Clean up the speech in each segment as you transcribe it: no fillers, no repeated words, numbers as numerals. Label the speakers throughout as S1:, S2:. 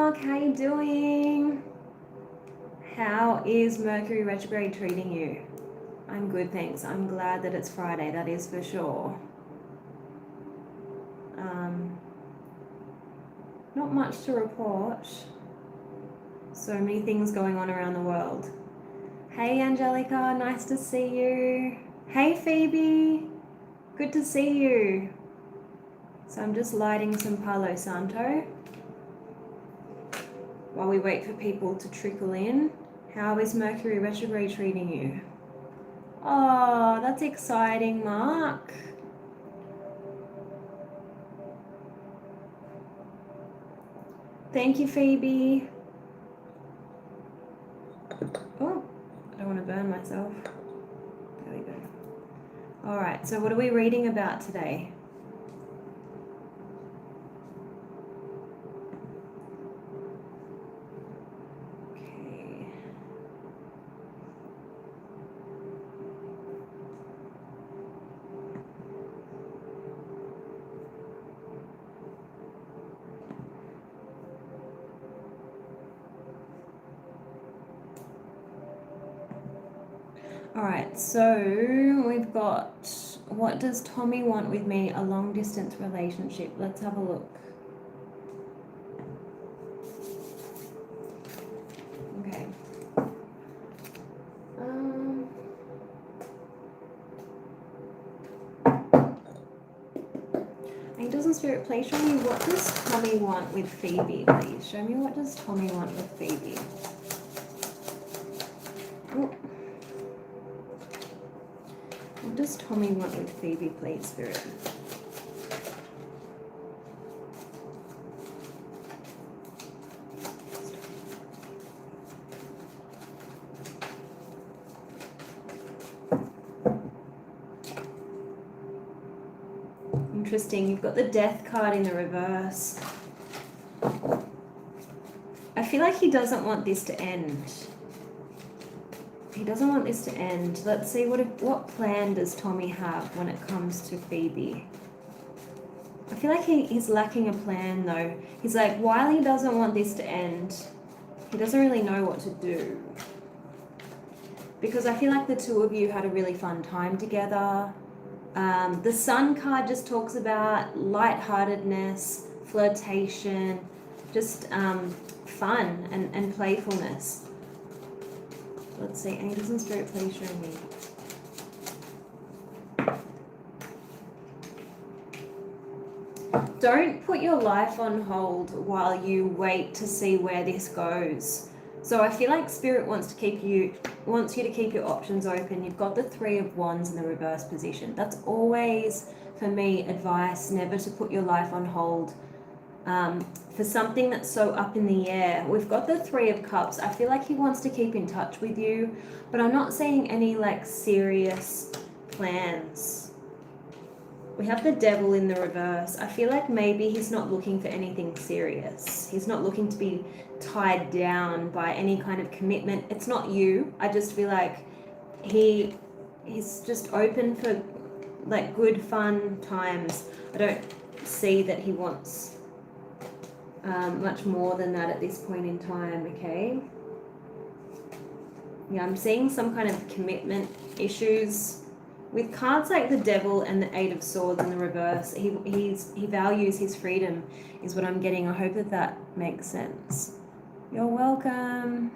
S1: Mark, how you doing? How is Mercury retrograde treating you? I'm good, thanks. I'm glad that it's Friday, that is for sure. Not much to report. So many things going on around the world. Hey Angelica, nice to see you. Hey Phoebe, good to see you. So I'm just lighting some Palo Santo while we wait for people to trickle in. How is Mercury retrograde treating you? Oh, that's exciting, Mark. Thank you, Phoebe. Oh, I don't want to burn myself. There we go. All right, so what are we reading about today? Okay. All right, so we've got, what does Tommy want with me? A long distance relationship. Let's have a look. Okay. Angels and Spirit, please show me what does Tommy want with Phoebe, please. Show me what does Tommy want with Phoebe. Oh. What does Tommy want with Phoebe, please, Spirit? Interesting, you've got the Death card in the reverse. I feel like he doesn't want this to end. He doesn't want this to end. Let's see, what plan does Tommy have when it comes to Phoebe? I feel like he's lacking a plan though. He's like, while he doesn't want this to end, he doesn't really know what to do. Because I feel like the two of you had a really fun time together. The Sun card just talks about lightheartedness, flirtation, just fun and playfulness. Let's see, Angels and Spirit, please show me. Don't put your life on hold while you wait to see where this goes. So I feel like Spirit wants you to keep your options open. You've got the Three of Wands in the reverse position. That's always, for me, advice, never to put your life on hold for something that's so up in the air. We've got the Three of Cups. I feel like he wants to keep in touch with you, but I'm not seeing any like serious plans. We have the Devil in the reverse. I feel like maybe he's not looking for anything serious. He's not looking to be tied down by any kind of commitment. It's not you. I just feel like he's just open for like good fun times. I don't see that he wants much more than that at this point in time. Okay, yeah, I'm seeing some kind of commitment issues with cards like the Devil and the Eight of Swords in the reverse. He values his freedom is what I'm getting. I hope that makes sense. You're welcome.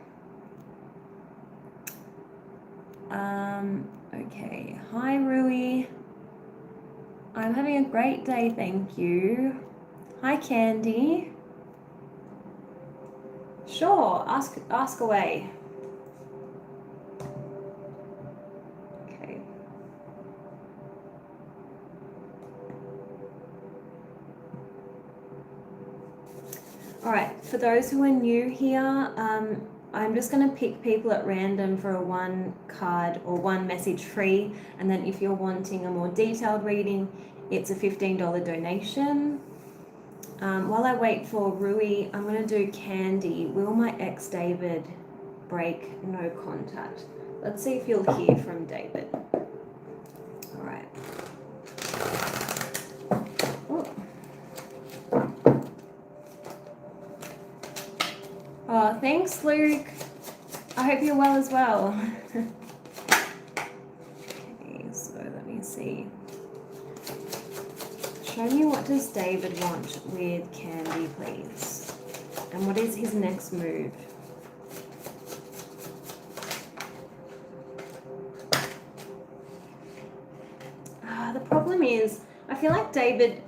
S1: Okay. Hi, Ruie. I'm having a great day, thank you. Hi, Candy. Sure, ask away. Okay. All right, for those who are new here, I'm just going to pick people at random for a one card or one message free, and then if you're wanting a more detailed reading, it's a $15 donation. While I wait for Ruie, I'm going to do Candy. Will my ex David break no contact? Let's see if you'll hear from David. All right. Oh. thanks, Luke. I hope you're well as well. Okay, so let me see. Show me, what does David want with Candy, please? And what is his next move? The problem is, I feel like David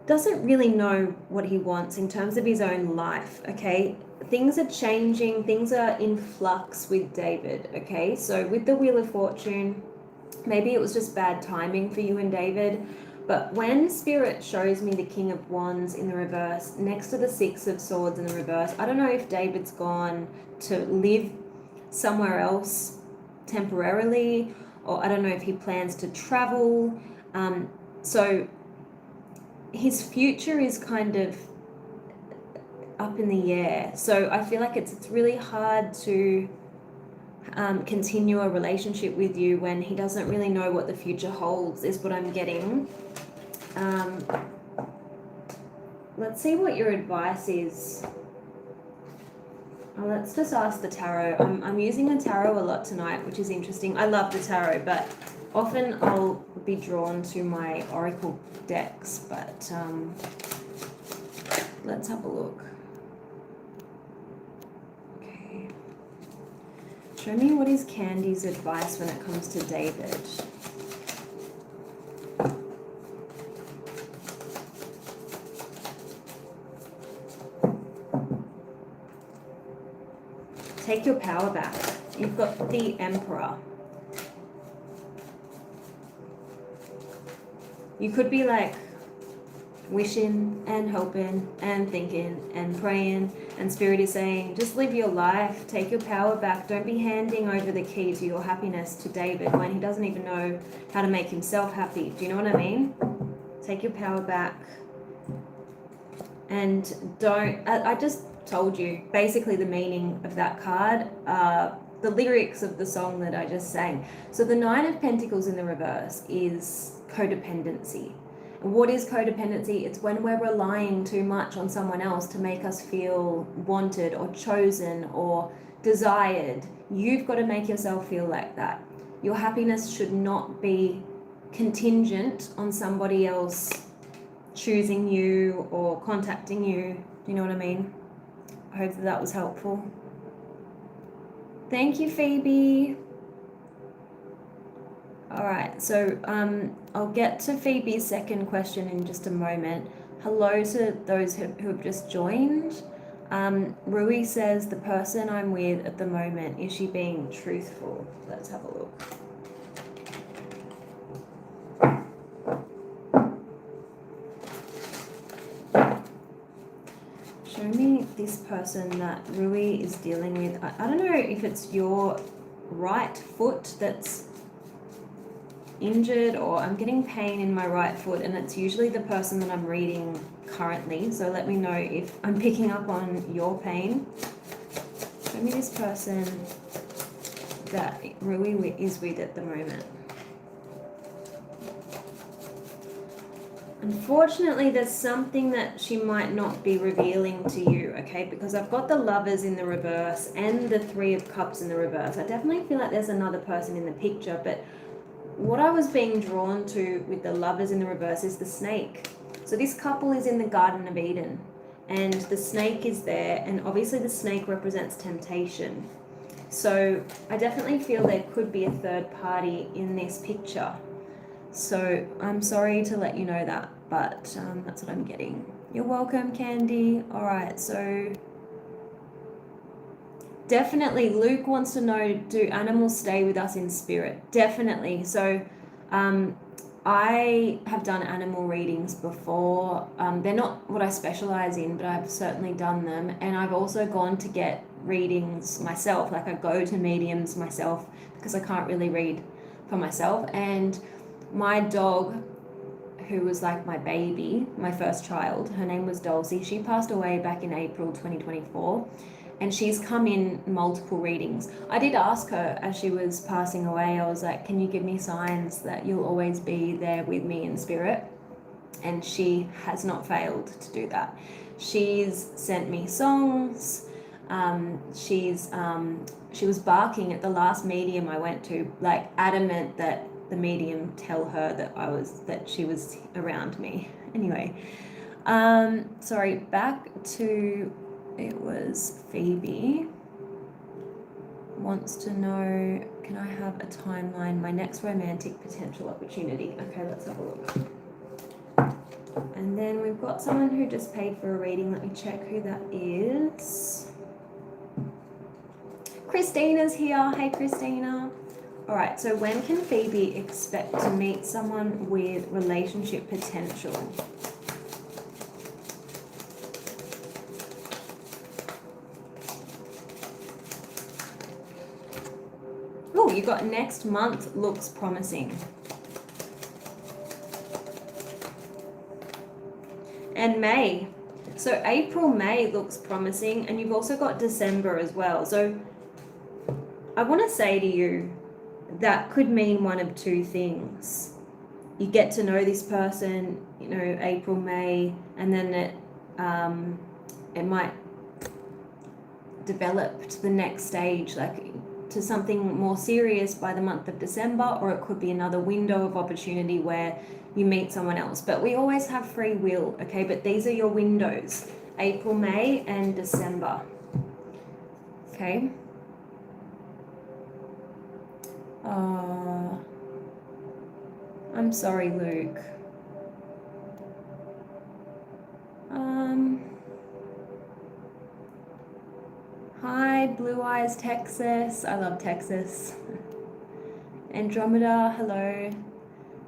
S1: doesn't really know what he wants in terms of his own life, okay? Things are changing, things are in flux with David, okay? So with the Wheel of Fortune, maybe it was just bad timing for you and David, but when Spirit shows me the King of Wands in the reverse, next to the Six of Swords in the reverse, I don't know if David's gone to live somewhere else temporarily, or I don't know if he plans to travel. So his future is kind of up in the air. So I feel like it's really hard to continue a relationship with you when he doesn't really know what the future holds, is what I'm getting. Let's see what your advice is. Let's just ask the tarot. I'm using the tarot a lot tonight, which is interesting. I love the tarot, but often I'll be drawn to my oracle decks, but let's have a look. Okay. Show me, what is Candy's advice when it comes to David? Take your power back. You've got the Emperor. You could be like wishing and hoping and thinking and praying, and Spirit is saying, just live your life, take your power back. Don't be handing over the key to your happiness to David when he doesn't even know how to make himself happy. Do you know what I mean? Take your power back. And don't, I just told you basically the meaning of that card, the lyrics of the song that I just sang. So the Nine of Pentacles in the reverse is codependency. And what is codependency? It's when we're relying too much on someone else to make us feel wanted or chosen or desired. You've got to make yourself feel like that. Your happiness should not be contingent on somebody else choosing you or contacting you. Do you know what I mean? I hope that was helpful. Thank you, Phoebe. All right, so I'll get to Phoebe's second question in just a moment. Hello to those who have just joined. Ruie says, the person I'm with at the moment, is she being truthful? Let's have a look. Show me this person that Ruie is dealing with. I don't know if it's your right foot that's injured, or I'm getting pain in my right foot, and it's usually the person that I'm reading currently. So let me know if I'm picking up on your pain. Show me this person that Ruie is with at the moment. Unfortunately, there's something that she might not be revealing to you, okay? Because I've got the Lovers in the reverse and the Three of Cups in the reverse. I definitely feel like there's another person in the picture, but what I was being drawn to with the Lovers in the reverse is the snake. So this couple is in the Garden of Eden, and the snake is there, and obviously the snake represents temptation. So I definitely feel there could be a third party in this picture. So I'm sorry to let you know that, but that's what I'm getting. You're welcome, Candy. All right, so definitely Luke wants to know, do animals stay with us in spirit? Definitely. So I have done animal readings before. They're not what I specialize in, but I've certainly done them. And I've also gone to get readings myself. Like I go to mediums myself because I can't really read for myself. And my dog, who was like my baby, my first child, her name was Dulcie. She passed away back in April 2024, and she's come in multiple readings. I did ask her as she was passing away, I was like, can you give me signs that you'll always be there with me in spirit? And she has not failed to do that. She's sent me songs. she was barking at the last medium I went to, like adamant that the medium tell her that she was around me. Anyway, sorry, back to, it was Phoebe wants to know, can I have a timeline, my next romantic potential opportunity? Okay, let's have a look. And then we've got someone who just paid for a reading. Let me check who that is. Christina's here. Hey, Christina. All right, so when can Phoebe expect to meet someone with relationship potential? Oh, you got next month looks promising. And May. So April, May looks promising, and you've also got December as well. So I want to say to you, that could mean one of two things. You get to know this person, you know, April, May, and then it might develop to the next stage, like to something more serious by the month of December, or it could be another window of opportunity where you meet someone else. But we always have free will, okay? But these are your windows, April, May, and December, okay? I'm sorry, Luke. Hi, Blue Eyes, Texas. I love Texas. Andromeda, hello.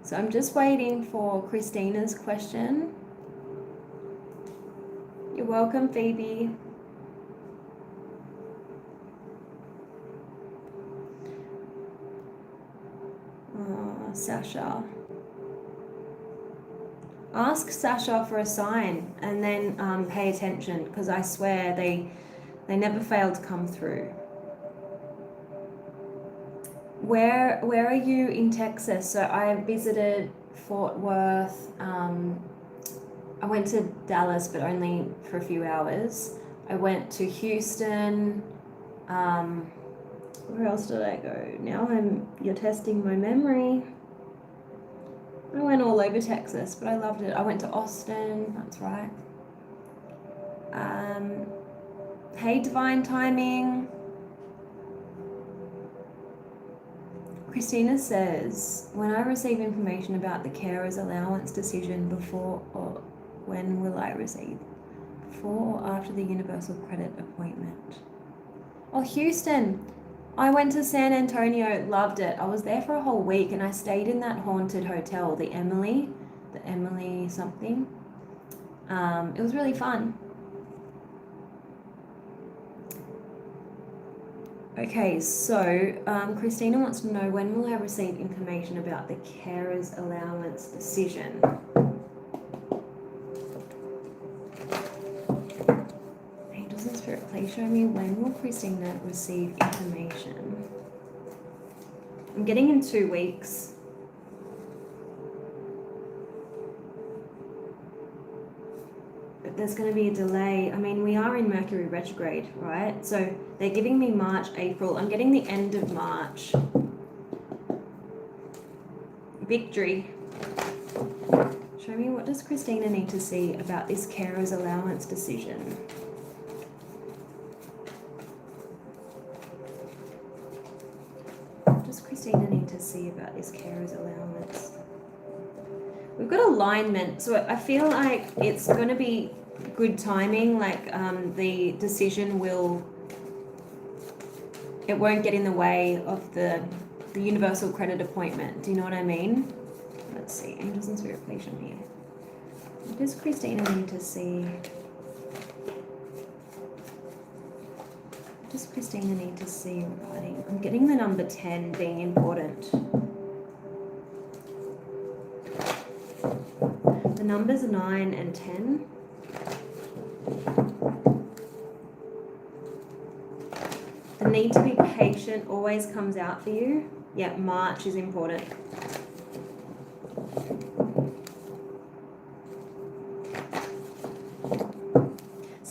S1: So I'm just waiting for Christina's question. You're welcome, Phoebe. Sasha. Ask Sasha for a sign and then pay attention, because I swear they never fail to come through. Where are you in Texas? So I visited Fort Worth. I went to Dallas, but only for a few hours. I went to Houston. Where else did I go? Now you're testing my memory. I went all over Texas, but I loved it. I went to Austin, that's right. Hey, Divine Timing. Christina says, when I receive information about the carer's allowance decision, before or when will I receive? Before or after the universal credit appointment? Oh, Houston. I went to San Antonio, loved it. I was there for a whole week and I stayed in that haunted hotel, the Emily something. It was really fun. Okay, so Christina wants to know, when will I receive information about the carer's allowance decision? Angels and Spirit, please show me, when will Christina receive information? I'm getting in 2 weeks. But there's going to be a delay. I mean, we are in Mercury retrograde, right? So they're giving me March, April. I'm getting the end of March. Victory. Show me, what does Christina need to see about this carer's allowance decision? What does Christina need to see about this carer's allowance? We've got alignment, so I feel like it's going to be good timing, like the decision it won't get in the way of the universal credit appointment. Do you know what I mean? Let's see, Angels and Spirit, please show me. What does Christina need to see? What does Christina need to see regarding, I'm getting the number 10 being important. The numbers 9 and 10. The need to be patient always comes out for you. Yeah, March is important.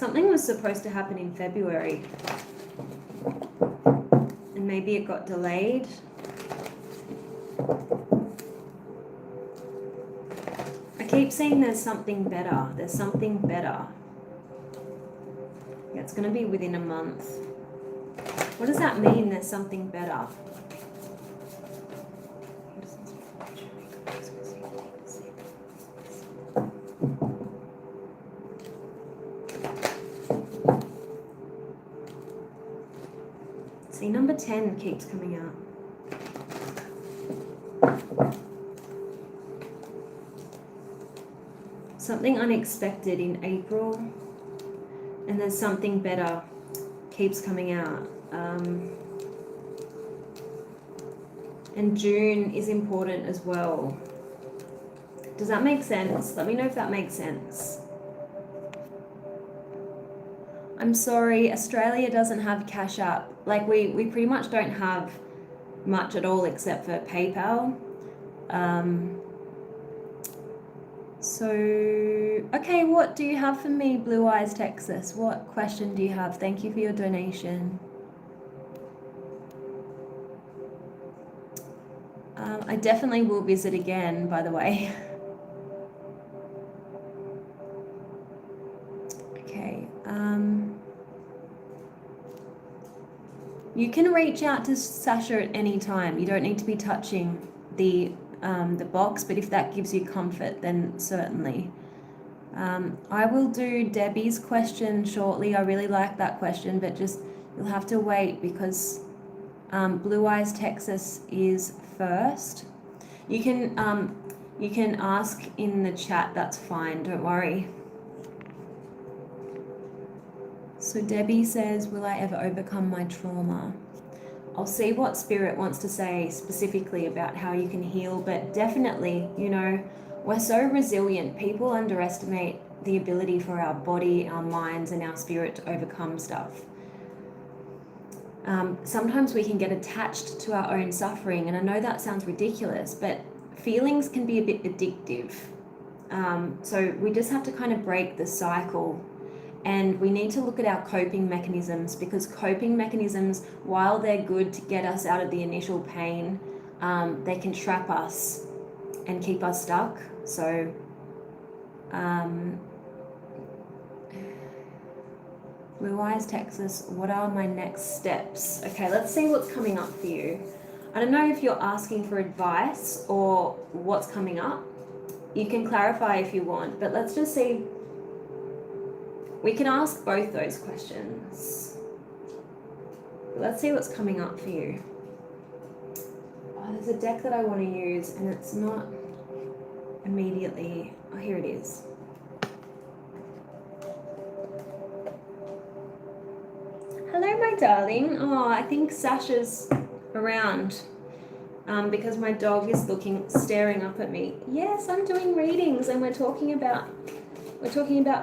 S1: Something was supposed to happen in February. And maybe it got delayed. I keep saying there's something better. There's something better. Yeah, it's going to be within a month. What does that mean, there's something better? See, number 10 keeps coming out. Something unexpected in April, and there's something better keeps coming out. And June is important as well. Does that make sense? Let me know if that makes sense. I'm sorry, Australia doesn't have Cash App. Like we pretty much don't have much at all except for PayPal. So, okay, what do you have for me, Blue Eyes Texas? What question do you have? Thank you for your donation. I definitely will visit again, by the way. Okay. You can reach out to Sasha at any time. You don't need to be touching the box, but if that gives you comfort, then certainly. I will do Debbie's question shortly. I really like that question, but just you'll have to wait because Blue Eyes Texas is first. You can ask in the chat. That's fine. Don't worry. So Debbie says, will I ever overcome my trauma? I'll see what Spirit wants to say specifically about how you can heal, but definitely, you know, we're so resilient. People underestimate the ability for our body, our minds, and our spirit to overcome stuff. Sometimes we can get attached to our own suffering, and I know that sounds ridiculous, but feelings can be a bit addictive. So we just have to kind of break the cycle. And we need to look at our coping mechanisms, because coping mechanisms, while they're good to get us out of the initial pain, they can trap us and keep us stuck. So, Blue Eyes Texas, what are my next steps? Okay, let's see what's coming up for you. I don't know if you're asking for advice or what's coming up. You can clarify if you want, but let's just see. We can ask both those questions. Let's see what's coming up for you. Oh, there's a deck that I want to use and it's not immediately. Oh, here it is. Hello, my darling. Oh, I think Sasha's around because my dog is staring up at me. Yes, I'm doing readings and we're talking about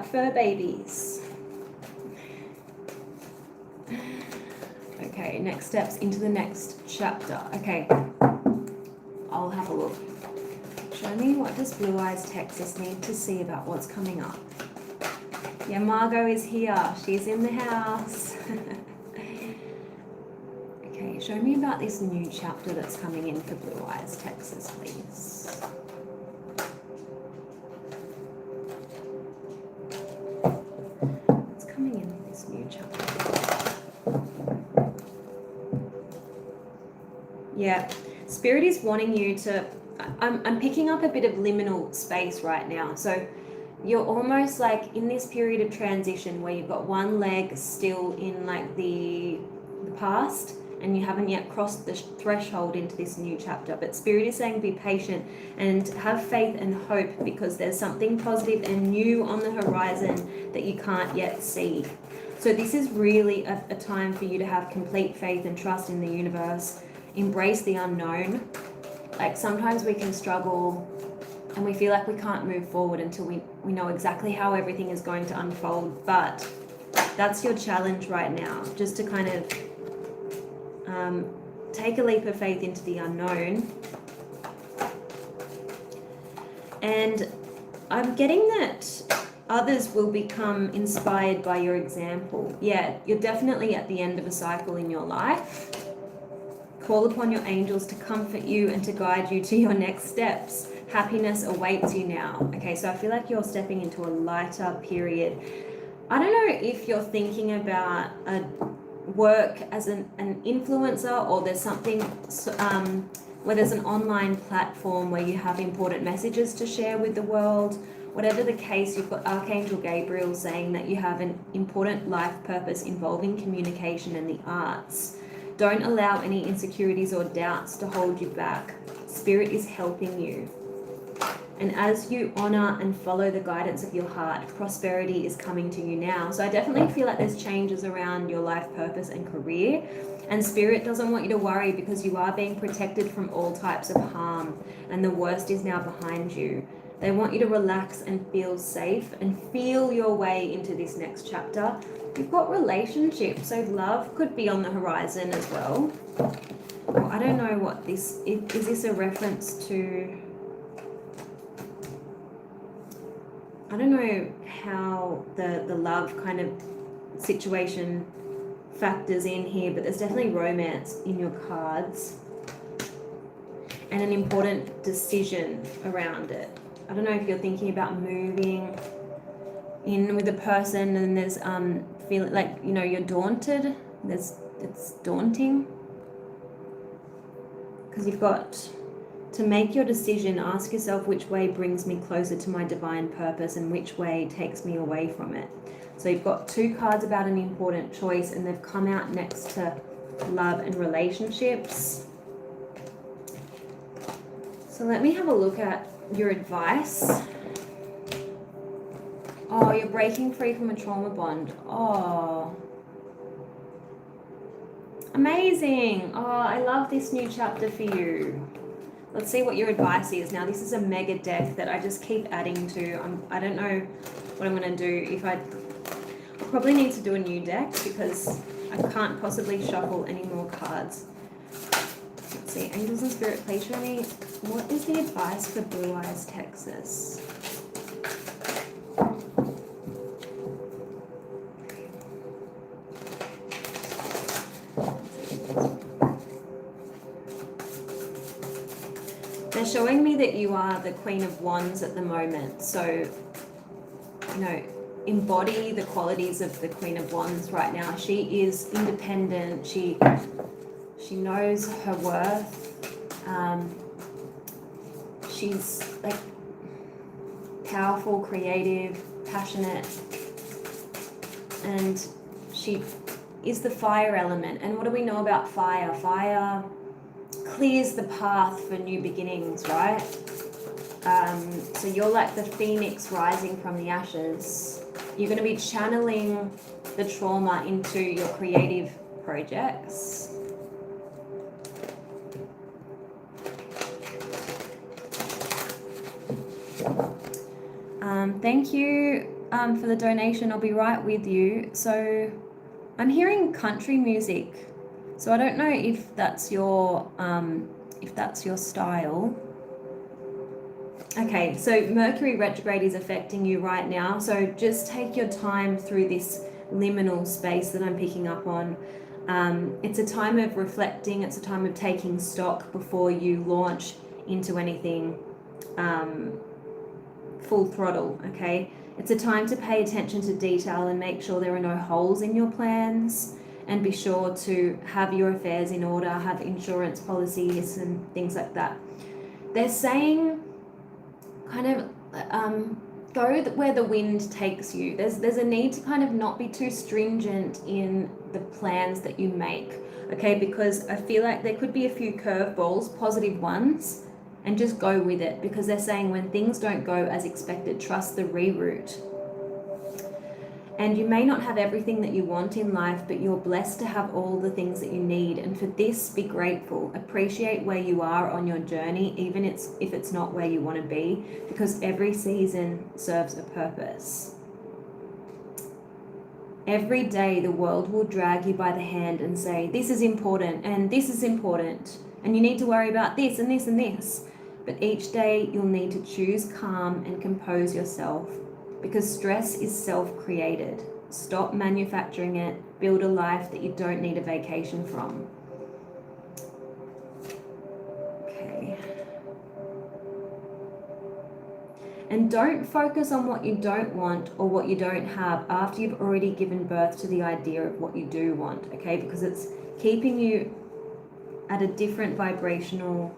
S1: fur babies. Okay, next steps into the next chapter. Okay, I'll have a look. Show me, what does Blue Eyes Texas need to see about what's coming up? Yeah, Margot is here. She's in the house. Okay, show me about this new chapter that's coming in for Blue Eyes Texas, please. Yeah, Spirit is wanting you to, I'm picking up a bit of liminal space right now. So you're almost like in this period of transition where you've got one leg still in like the past and you haven't yet crossed the threshold into this new chapter. But Spirit is saying be patient and have faith and hope, because there's something positive and new on the horizon that you can't yet see. So this is really a time for you to have complete faith and trust in the universe. Embrace the unknown. Like sometimes we can struggle and we feel like we can't move forward until we know exactly how everything is going to unfold. But that's your challenge right now, just to kind of take a leap of faith into the unknown. And I'm getting that others will become inspired by your example. Yeah, you're definitely at the end of a cycle in your life. Call upon your angels to comfort you and to guide you to your next steps. Happiness awaits you now. Okay, so I feel like you're stepping into a lighter period. I don't know if you're thinking about work as an influencer, or there's something where there's an online platform where you have important messages to share with the world. Whatever the case, you've got Archangel Gabriel saying that you have an important life purpose involving communication and the arts. Don't allow any insecurities or doubts to hold you back. Spirit is helping you. And as you honor and follow the guidance of your heart, prosperity is coming to you now. So I definitely feel like there's changes around your life purpose and career. And Spirit doesn't want you to worry, because you are being protected from all types of harm. And the worst is now behind you. They want you to relax and feel safe and feel your way into this next chapter. You've got relationships, so love could be on the horizon as well. Well, I don't know what this is. Is this a reference to... I don't know how the love kind of situation factors in here, but there's definitely romance in your cards and an important decision around it. I don't know if you're thinking about moving in with a person and there's feeling like, you know, you're daunted. It's daunting because you've got to make your decision. Ask yourself, which way brings me closer to my divine purpose and which way takes me away from it. So you've got two cards about an important choice, and they've come out next to love and relationships. So let me have a look at your advice. Oh, you're breaking free from a trauma bond. Oh, amazing. Oh, I love this new chapter for you. Let's see what your advice is. Now, this is a mega deck that I just keep adding to. I don't know what I'm going to do. I'll probably need to do a new deck because I can't possibly shuffle any more cards. Let's see. Angels and Spirit, please show me, what is the advice for Blue Eyes, Texas? They're showing me that you are the Queen of Wands at the moment. So, you know, embody the qualities of the Queen of Wands right now. She is independent. She knows her worth. She's like powerful, creative, passionate, and she is the fire element. And what do we know about fire? Fire clears the path for new beginnings, right? So you're like the phoenix rising from the ashes. You're going to be channeling the trauma into your creative projects. Thank you for the donation. I'll be right with you. So I'm hearing country music. So I don't know if that's your style. Okay, so Mercury retrograde is affecting you right now. So just take your time through this liminal space that I'm picking up on. It's a time of reflecting. It's a time of taking stock before you launch into anything full throttle, okay? It's a time to pay attention to detail and make sure there are no holes in your plans. And be sure to have your affairs in order, have insurance policies and things like that. They're saying kind of go where the wind takes you. There's a need to kind of not be too stringent in the plans that you make, okay? Because I feel like there could be a few curveballs, positive ones, and just go with it. Because they're saying when things don't go as expected, trust the reroute. And you may not have everything that you want in life, but you're blessed to have all the things that you need. And for this, be grateful. Appreciate where you are on your journey, even if it's not where you want to be, because every season serves a purpose. Every day, the world will drag you by the hand and say, this is important, and this is important, and you need to worry about this and this and this. But each day, you'll need to choose calm and compose yourself. because stress is self-created. Stop manufacturing it. Build a life that you don't need a vacation from. Okay. And don't focus on what you don't want or what you don't have after you've already given birth to the idea of what you do want, okay? Because it's keeping you at a different vibrational,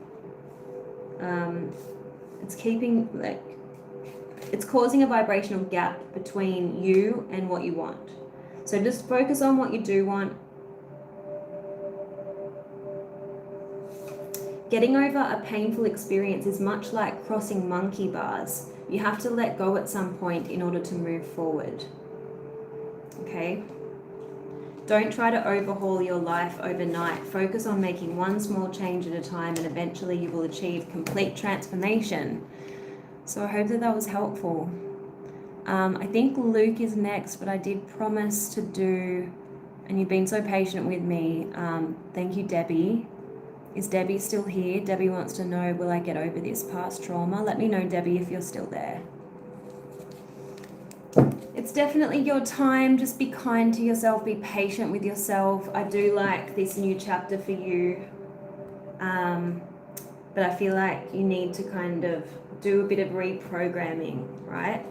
S1: it's causing a vibrational gap between you and what you want. So just focus on what you do want. Getting over a painful experience is much like crossing monkey bars. You have to let go at some point in order to move forward. Okay? Don't try to overhaul your life overnight. Focus on making one small change at a time, and eventually you will achieve complete transformation. So I hope that was helpful. I think Luke is next, but I did promise to do, and you've been so patient with me. Thank you, Debbie. Is Debbie still here? Debbie wants to know, will I get over this past trauma? Let me know, Debbie, if you're still there. It's definitely your time. Just be kind to yourself. Be patient with yourself. I do like this new chapter for you. But I feel like you need to kind of do a bit of reprogramming, right?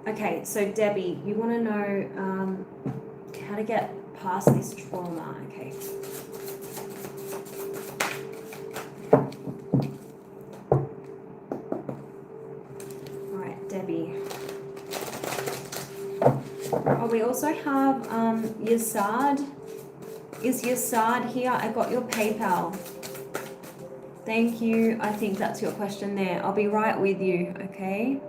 S1: Okay, so Debbie, you want to know how to get past this trauma, okay? All right, Debbie. Oh, we also have Yasad. Is Yasad here? I got your PayPal. Thank you. I think that's your question there. I'll be right with you, okay?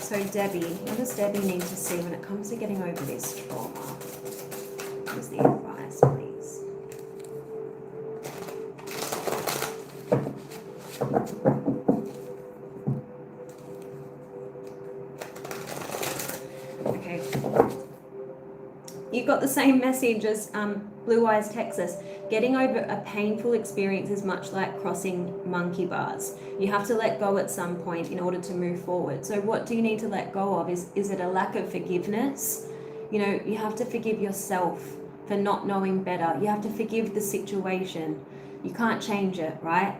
S1: So Debbie, what does Debbie need to see when it comes to getting over this trauma? What is the advice, please? Okay. You got the same message as Blue Eyes Texas. Getting over a painful experience is much like crossing monkey bars. You have to let go at some point in order to move forward. So what do you need to let go of? Is it a lack of forgiveness? You know, you have to forgive yourself for not knowing better. You have to forgive the situation. You can't change it, right?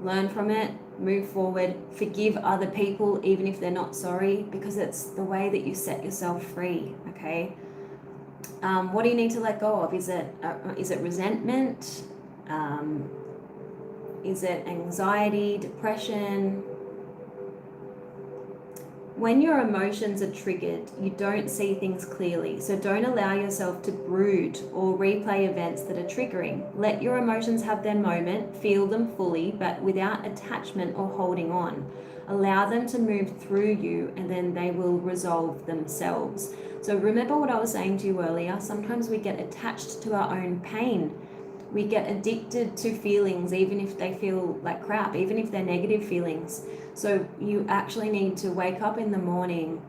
S1: Learn from it, move forward, forgive other people even if they're not sorry, because it's the way that you set yourself free, okay? What do you need to let go of? Is it resentment? Is it anxiety, depression? When your emotions are triggered, you don't see things clearly. So don't allow yourself to brood or replay events that are triggering. Let your emotions have their moment, feel them fully, but without attachment or holding on. Allow them to move through you, and then they will resolve themselves. So remember what I was saying to you earlier. Sometimes we get attached to our own pain. We get addicted to feelings, even if they feel like crap, even if they're negative feelings. So you actually need to wake up in the morning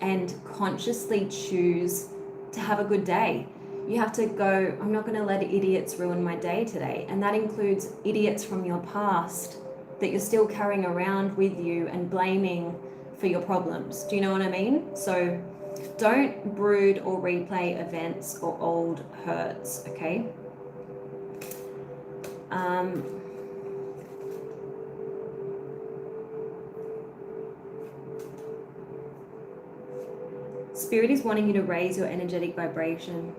S1: and consciously choose to have a good day. You have to go, I'm not going to let idiots ruin my day today. And that includes idiots from your past that you're still carrying around with you and blaming for your problems. Do you know what I mean? So don't brood or replay events or old hurts, okay? Spirit is wanting you to raise your energetic vibration.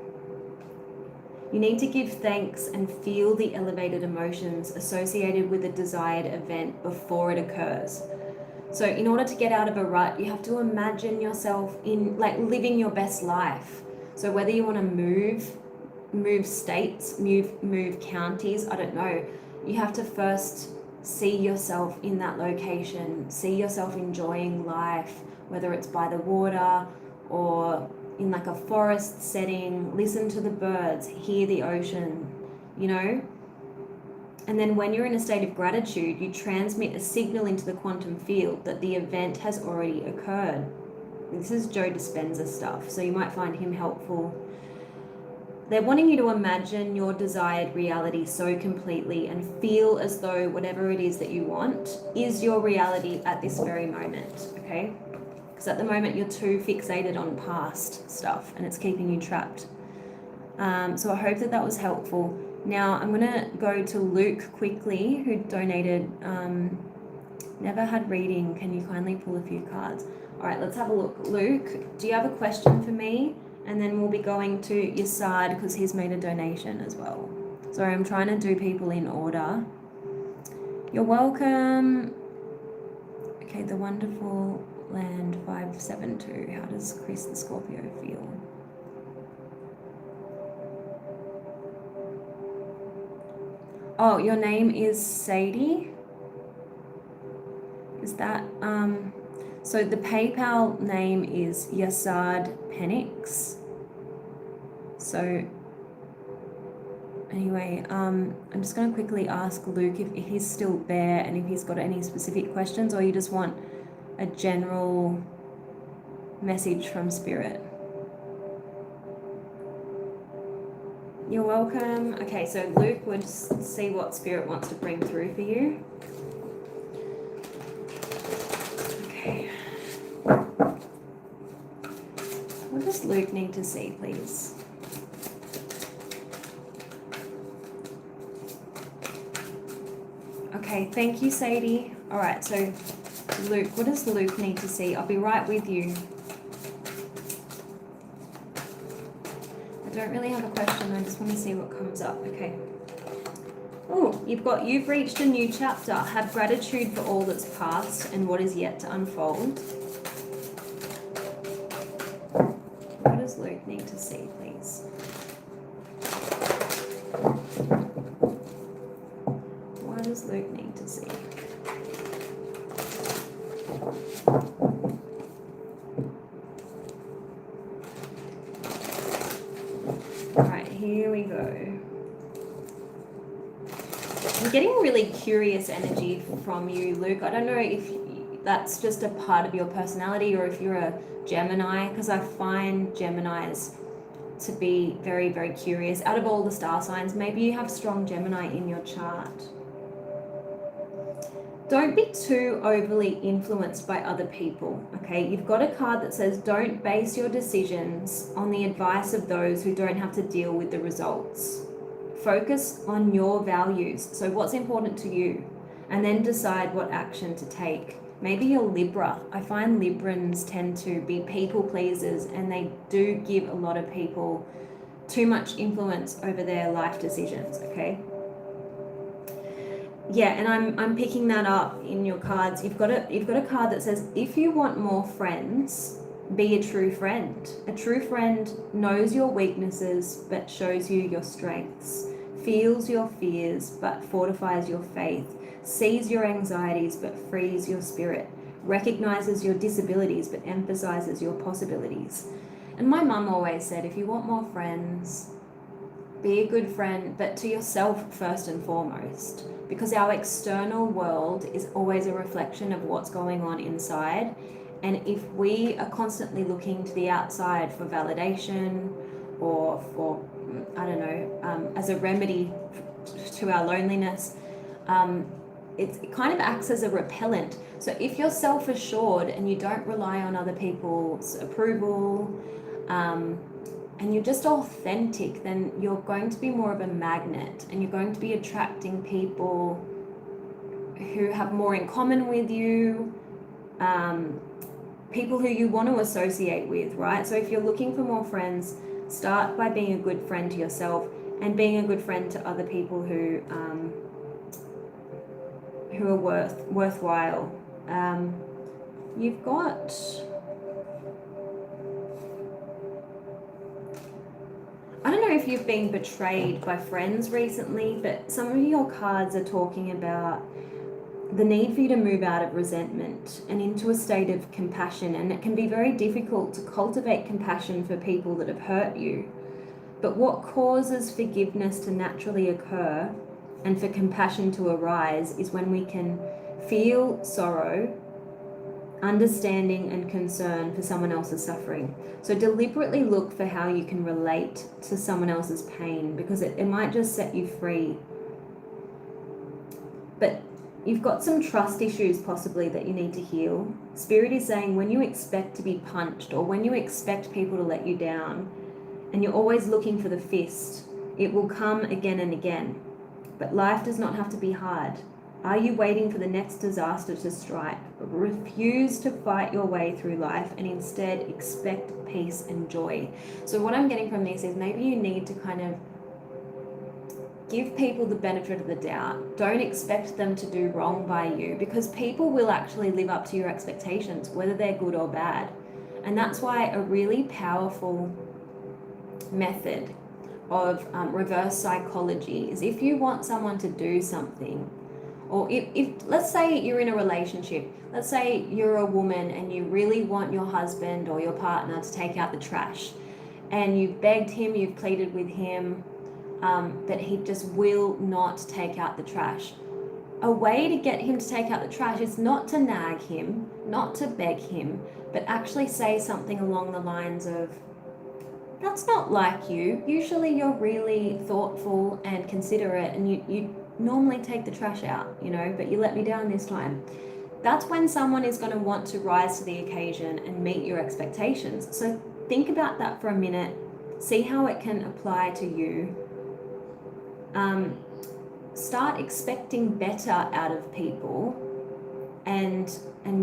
S1: You need to give thanks and feel the elevated emotions associated with the desired event before it occurs. So in order to get out of a rut, you have to imagine yourself in like living your best life. So whether you want to move states, move counties, I don't know. You have to first see yourself in that location, see yourself enjoying life, whether it's by the water or in like a forest setting, listen to the birds, hear the ocean, you know? And then when you're in a state of gratitude, you transmit a signal into the quantum field that the event has already occurred. This is Joe Dispenza stuff, so you might find him helpful. They're wanting you to imagine your desired reality so completely and feel as though whatever it is that you want is your reality at this very moment, okay? Because at the moment you're too fixated on past stuff and it's keeping you trapped. So I hope that that was helpful. Now I'm going to go to Luke quickly, who donated, never had reading. Can you kindly pull a few cards? All right, let's have a look. Luke, do you have a question for me? And then we'll be going to Yasad because he's made a donation as well. Sorry, I'm trying to do people in order. You're welcome. Okay, the wonderful land 572. How does Chris the Scorpio feel? Oh, your name is Sadie? Is that, so the PayPal name is Yasad Penix. So anyway, I'm just going to quickly ask Luke if he's still there and if he's got any specific questions, or you just want a general message from Spirit. You're welcome. Okay, so Luke, we'll just see what Spirit wants to bring through for you. Okay. What does Luke need to see, please? Okay, thank you, Sadie. All right, so Luke, what does Luke need to see? I'll be right with you. I don't really have a question. I just want to see what comes up. Okay. Oh, you've reached a new chapter. Have gratitude for all that's past and what is yet to unfold. What does Luke need to see, please? What does Luke need to see? All right, here we go. I'm getting really curious energy from you, Luke. I don't know if that's just a part of your personality or if you're a Gemini, because I find Geminis to be very, very curious. Out of all the star signs, maybe you have strong Gemini in your chart. Don't be too overly influenced by other people, okay? You've got a card that says don't base your decisions on the advice of those who don't have to deal with the results. Focus on your values, so what's important to you, and then decide what action to take. Maybe you're Libra. I find Librans tend to be people pleasers and they do give a lot of people too much influence over their life decisions, okay? Yeah, and I'm picking that up in your cards. You've got a card that says if you want more friends, be a true friend. A true friend knows your weaknesses but shows you your strengths, feels your fears but fortifies your faith, sees your anxieties but frees your spirit, recognizes your disabilities but emphasizes your possibilities. And my mum always said, if you want more friends, be a good friend, but to yourself first and foremost, because our external world is always a reflection of what's going on inside. And if we are constantly looking to the outside for validation or for, I don't know, as a remedy to our loneliness, it kind of acts as a repellent. So if you're self-assured and you don't rely on other people's approval, and you're just authentic, then you're going to be more of a magnet and you're going to be attracting people who have more in common with you, people who you want to associate with, right? So if you're looking for more friends, start by being a good friend to yourself and being a good friend to other people who are worthwhile. You've got... I don't know if you've been betrayed by friends recently, but some of your cards are talking about the need for you to move out of resentment and into a state of compassion. And it can be very difficult to cultivate compassion for people that have hurt you. But what causes forgiveness to naturally occur and for compassion to arise is when we can feel sorrow, understanding and concern for someone else's suffering. So deliberately look for how you can relate to someone else's pain, because it might just set you free. But you've got some trust issues possibly that you need to heal. Spirit is saying when you expect to be punched, or when you expect people to let you down, and you're always looking for the fist, it will come again and again. But life does not have to be hard. Are you waiting for the next disaster to strike? Refuse to fight your way through life and instead expect peace and joy. So what I'm getting from this is maybe you need to kind of give people the benefit of the doubt. Don't expect them to do wrong by you, because people will actually live up to your expectations, whether they're good or bad. And that's why a really powerful method of reverse psychology is, if you want someone to do something, or if let's say you're in a relationship, let's say you're a woman and you really want your husband or your partner to take out the trash, and you've begged him, you've pleaded with him, but he just will not take out the trash. A way to get him to take out the trash is not to nag him, not to beg him, but actually say something along the lines of, that's not like you. Usually you're really thoughtful and considerate, and you normally take the trash out, but you let me down this time. That's when someone is going to want to rise to the occasion and meet your expectations. So think about that for a minute. See how it can apply to you. Start expecting better out of people and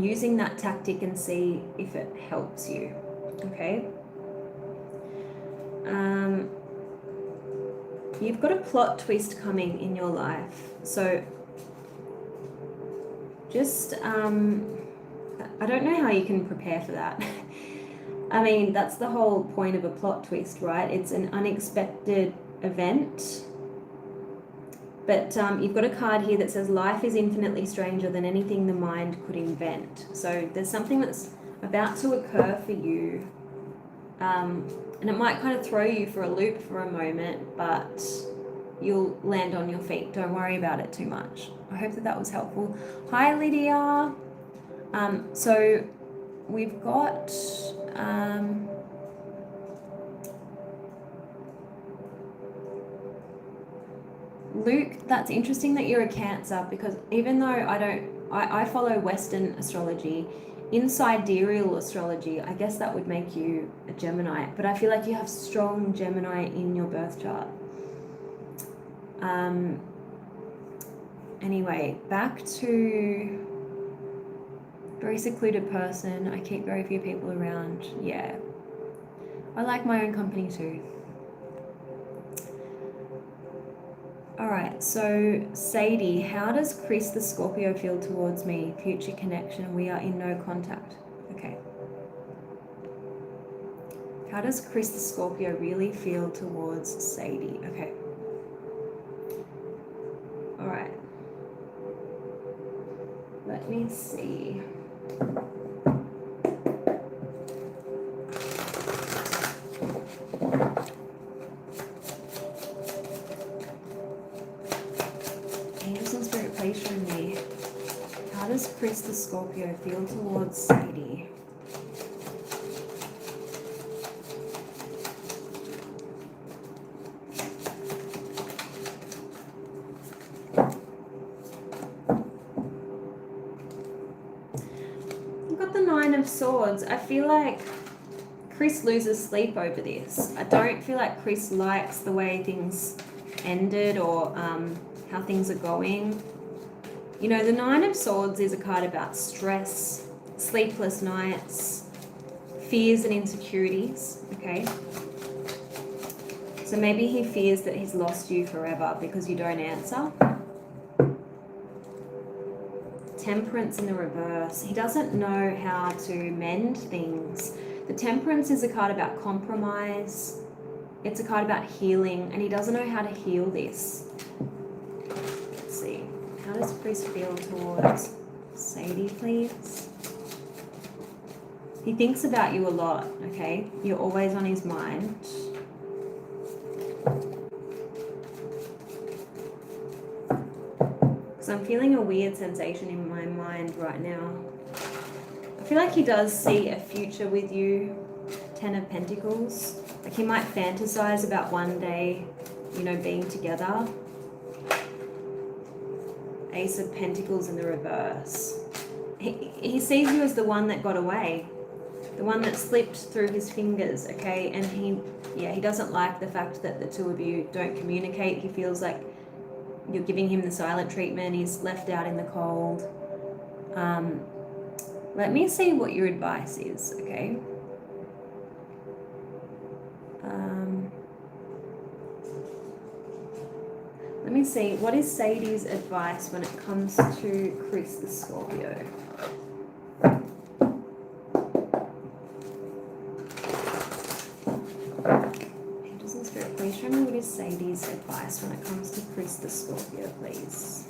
S1: using that tactic, and see if it helps you. Okay. You've got a plot twist coming in your life. So just, I don't know how you can prepare for that. I mean, that's the whole point of a plot twist, right? It's an unexpected event. But you've got a card here that says life is infinitely stranger than anything the mind could invent. So there's something that's about to occur for you. And it might kind of throw you for a loop for a moment, but you'll land on your feet. Don't worry about it too much. I hope that was helpful. Hi, Lydia. So we've got... Luke, that's interesting that you're a Cancer, because even though I follow Western astrology, in sidereal astrology, I guess that would make you a Gemini, but I feel like you have strong Gemini in your birth chart. Anyway, back to very secluded person. I keep very few people around. Yeah. I like my own company too. Alright, so Sadie, how does Chris the Scorpio feel towards me? Future connection, we are in no contact. Okay. How does Chris the Scorpio really feel towards Sadie? Okay. Alright. Let me see. How does Chris the Scorpio feel towards Sadie? You've got the Nine of Swords. I feel like Chris loses sleep over this. I don't feel like Chris likes the way things ended, or how things are going. You know, the Nine of Swords is a card about stress, sleepless nights, fears and insecurities, okay? So maybe he fears that he's lost you forever because you don't answer. Temperance in the reverse. He doesn't know how to mend things. The Temperance is a card about compromise. It's a card about healing, and he doesn't know how to heal this. Let's see. How does Chris feel towards Sadie, please? He thinks about you a lot, okay? You're always on his mind. Because I'm feeling a weird sensation in my mind right now. I feel like he does see a future with you. 10 of Pentacles. Like he might fantasize about one day, you know, being together. Ace of Pentacles in the reverse. He sees you as the one that got away. The one that slipped through his fingers, okay? And he doesn't like the fact that the two of you don't communicate. He feels like you're giving him the silent treatment. He's left out in the cold. Let me see what your advice is, okay? Let me see, what is Sadie's advice when it comes to Chris the Scorpio? Angels and Spirit, please show me what is Sadie's advice when it comes to Chris the Scorpio, please.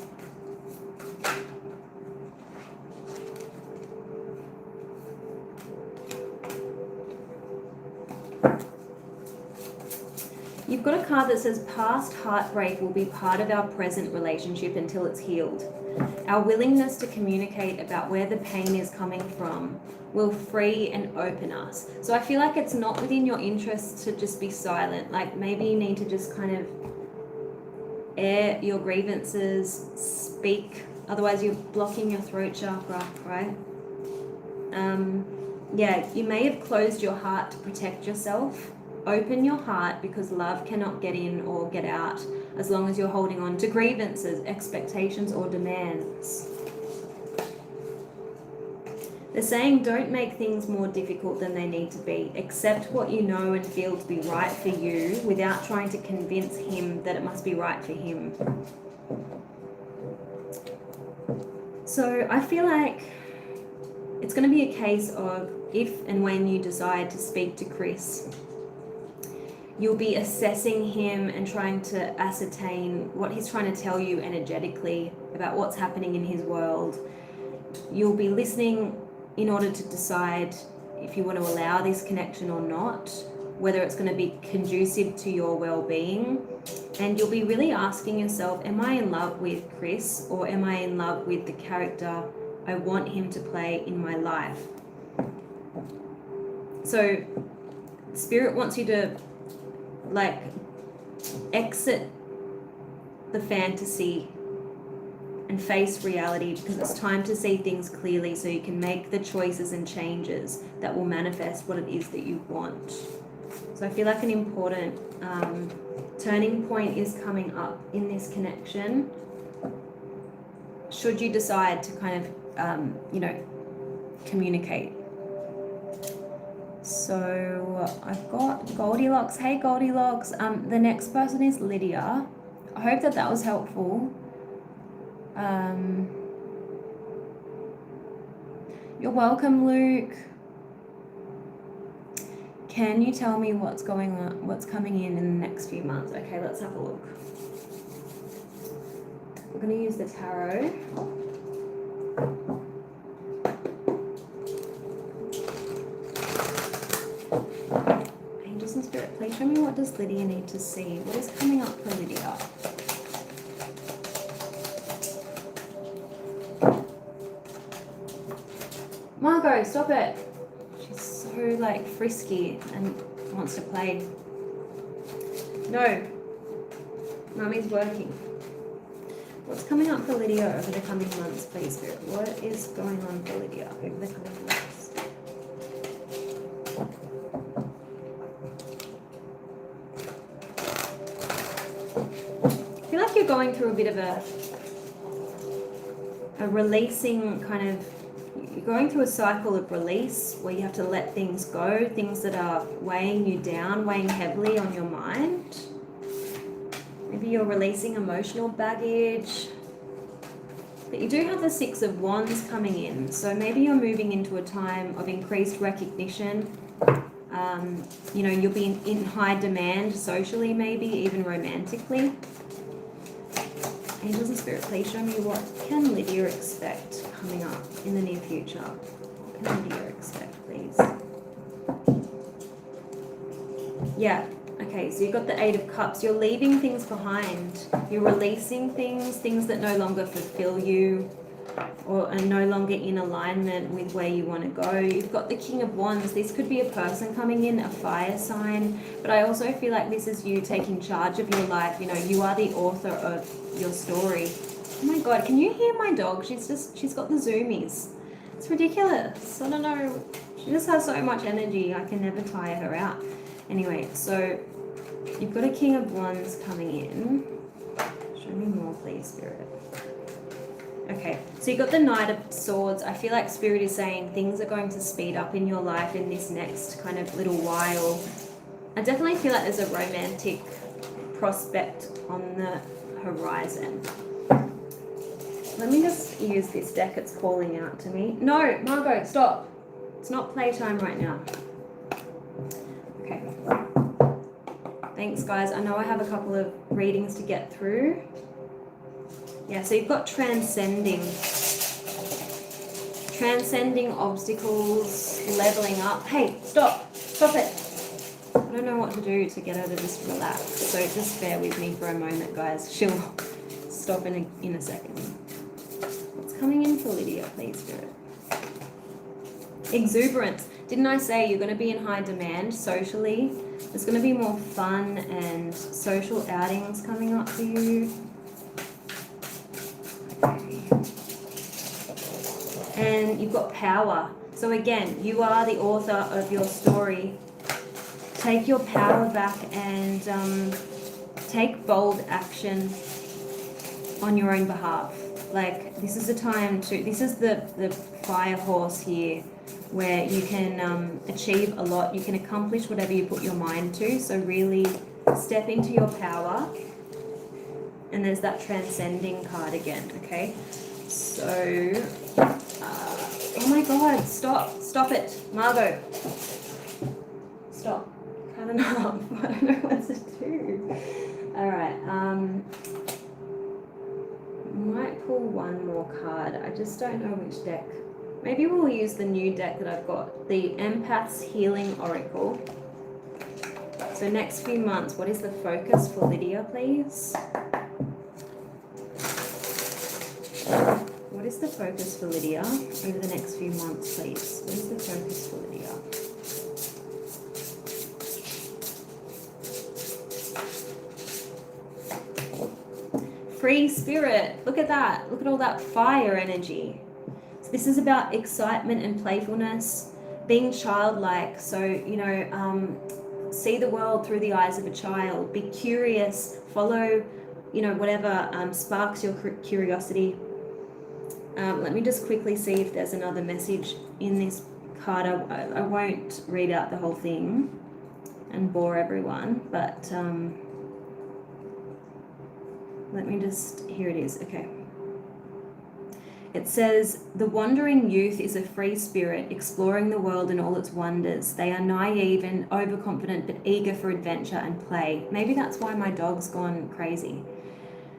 S1: You've got a card that says past heartbreak will be part of our present relationship until it's healed. Our willingness to communicate about where the pain is coming from will free and open us. So I feel like it's not within your interest to just be silent. Like maybe you need to just kind of air your grievances, speak. Otherwise you're blocking your throat chakra, right? Yeah, you may have closed your heart to protect yourself. Open your heart because love cannot get in or get out as long as you're holding on to grievances, expectations, or demands. They're saying don't make things more difficult than they need to be. Accept what you know and feel to be right for you without trying to convince him that it must be right for him. So I feel like it's going to be a case of if and when you decide to speak to Chris, you'll be assessing him and trying to ascertain what he's trying to tell you energetically about what's happening in his world. You'll be listening in order to decide if you want to allow this connection or not, whether it's going to be conducive to your well-being. And you'll be really asking yourself, am I in love with Chris or am I in love with the character I want him to play in my life? So Spirit wants you to like exit the fantasy and face reality because it's time to see things clearly so you can make the choices and changes that will manifest what it is that you want. So I feel like an important turning point is coming up in this connection should you decide to kind of communicate. So I've got Goldilocks. Hey Goldilocks. The next person is Lydia. I hope that was helpful. You're welcome, Luke. Can you tell me what's going on, what's coming in the next few months? Okay, let's have a look. We're going to use the tarot. Angels and Spirit, please show me what does Lydia need to see. What is coming up for Lydia? Margot, stop it. She's so like frisky and wants to play. No. Mummy's working. What's coming up for Lydia over the coming months, please, Spirit? What is going on for Lydia over the coming months? I feel like you're going through a bit of a releasing kind of, you're going through a cycle of release where you have to let things go, things that are weighing you down, weighing heavily on your mind. Maybe you're releasing emotional baggage. But you do have the Six of Wands coming in. So maybe you're moving into a time of increased recognition. You'll be in high demand socially, maybe even romantically. Angels and Spirit, please show me what can Lydia expect coming up in the near future. What can Lydia expect, please? Yeah. Okay, so you've got the Eight of Cups. You're leaving things behind. You're releasing things that no longer fulfill you. or are no longer in alignment with where you want to go. You've got the King of Wands. This could be a person coming in, a fire sign, but I also feel like this is you taking charge of your life. You know, you are the author of your story. Oh my God, can you hear my dog? She's got the zoomies. It's ridiculous. I don't know. She just has so much energy. I can never tire her out. Anyway, so you've got a King of Wands coming in. Show me more, please, Spirit. Okay, so you've got the Knight of Swords. I feel like Spirit is saying things are going to speed up in your life in this next kind of little while. I definitely feel like there's a romantic prospect on the horizon. Let me just use this deck. It's calling out to me. No, Margot, stop. It's not playtime right now. Okay. Thanks, guys. I know I have a couple of readings to get through. Yeah, so you've got transcending obstacles, leveling up. Hey, stop it. I don't know what to do to get her to just relax. So just bear with me for a moment, guys. She'll stop in a second. What's coming in for Lydia, please, Spirit? Exuberance. Didn't I say you're going to be in high demand socially? There's going to be more fun and social outings coming up for you. And you've got power. So again, you are the author of your story. Take your power back and take bold action on your own behalf. Like, this is the time to, this is the fire horse here, where you can achieve a lot. You can accomplish whatever you put your mind to. So really step into your power. And there's that transcending card again, okay? So, oh my God, stop it, Margot. Stop, cut enough. I don't know what to do. All right, might pull one more card. I just don't know which deck. Maybe we'll use the new deck that I've got, the Empath's Healing Oracle. So next few months, what is the focus for Lydia, please? What is the focus for Lydia over the next few months, please? What is the focus for Lydia? Free spirit. Look at that. Look at all that fire energy. So this is about excitement and playfulness, being childlike. So, you know, see the world through the eyes of a child. Be curious. Follow, you know, whatever sparks your curiosity. Let me just quickly see if there's another message in this card. I won't read out the whole thing and bore everyone, but let me just, here it is, okay. It says, the wandering youth is a free spirit, exploring the world and all its wonders. They are naive and overconfident, but eager for adventure and play. Maybe that's why my dog's gone crazy.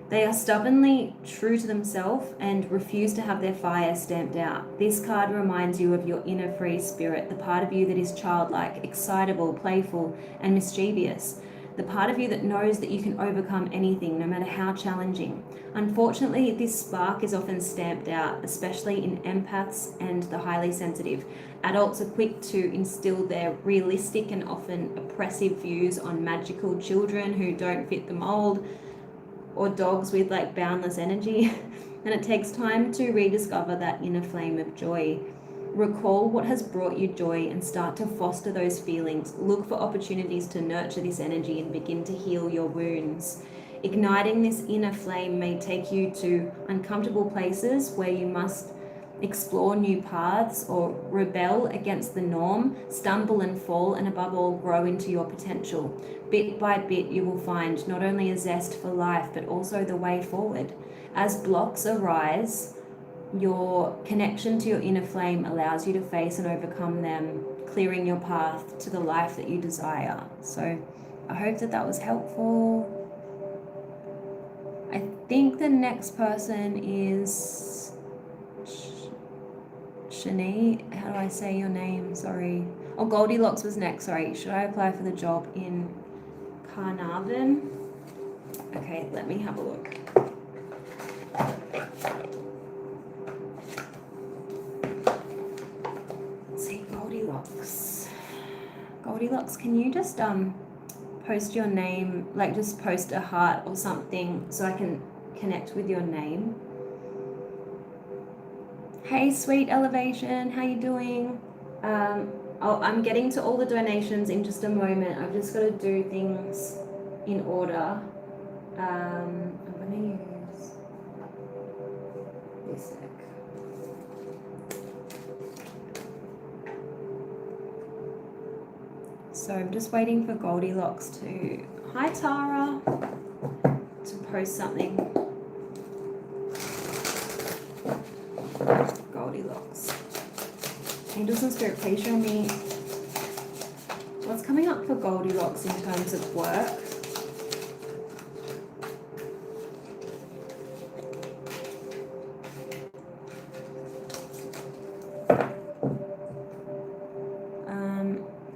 S1: They are stubbornly true to themselves and refuse to have their fire stamped out. This card reminds you of your inner free spirit, the part of you that is childlike, excitable, playful, and mischievous. The part of you that knows that you can overcome anything, no matter how challenging. Unfortunately, this spark is often stamped out, especially in empaths and the highly sensitive. Adults are quick to instill their realistic and often oppressive views on magical children who don't fit the mold, or dogs with like boundless energy. And it takes time to rediscover that inner flame of joy. Recall what has brought you joy and start to foster those feelings. Look for opportunities to nurture this energy and begin to heal your wounds. Igniting this inner flame may take you to uncomfortable places where you must explore new paths or rebel against the norm, stumble and fall, and above all, grow into your potential. Bit by bit, you will find not only a zest for life, but also the way forward. As blocks arise, your connection to your inner flame allows you to face and overcome them, clearing your path to the life that you desire. So I hope that that was helpful. I think the next person is Shani. How do I say your name? Sorry. Oh, Goldilocks was next. Sorry. Should I apply for the job in Carnarvon? Okay, let me have a look. Goldilocks. Goldilocks, can you just post your name, like just post a heart or something so I can connect with your name? Hey, Sweet Elevation, how you doing? I'm getting to all the donations in just a moment. I've just got to do things in order. I'm going to use this deck. So I'm just waiting for Goldilocks to, hi Tara, to post something. Goldilocks. Angels and Spirit, please show me what's coming up for Goldilocks in terms of work.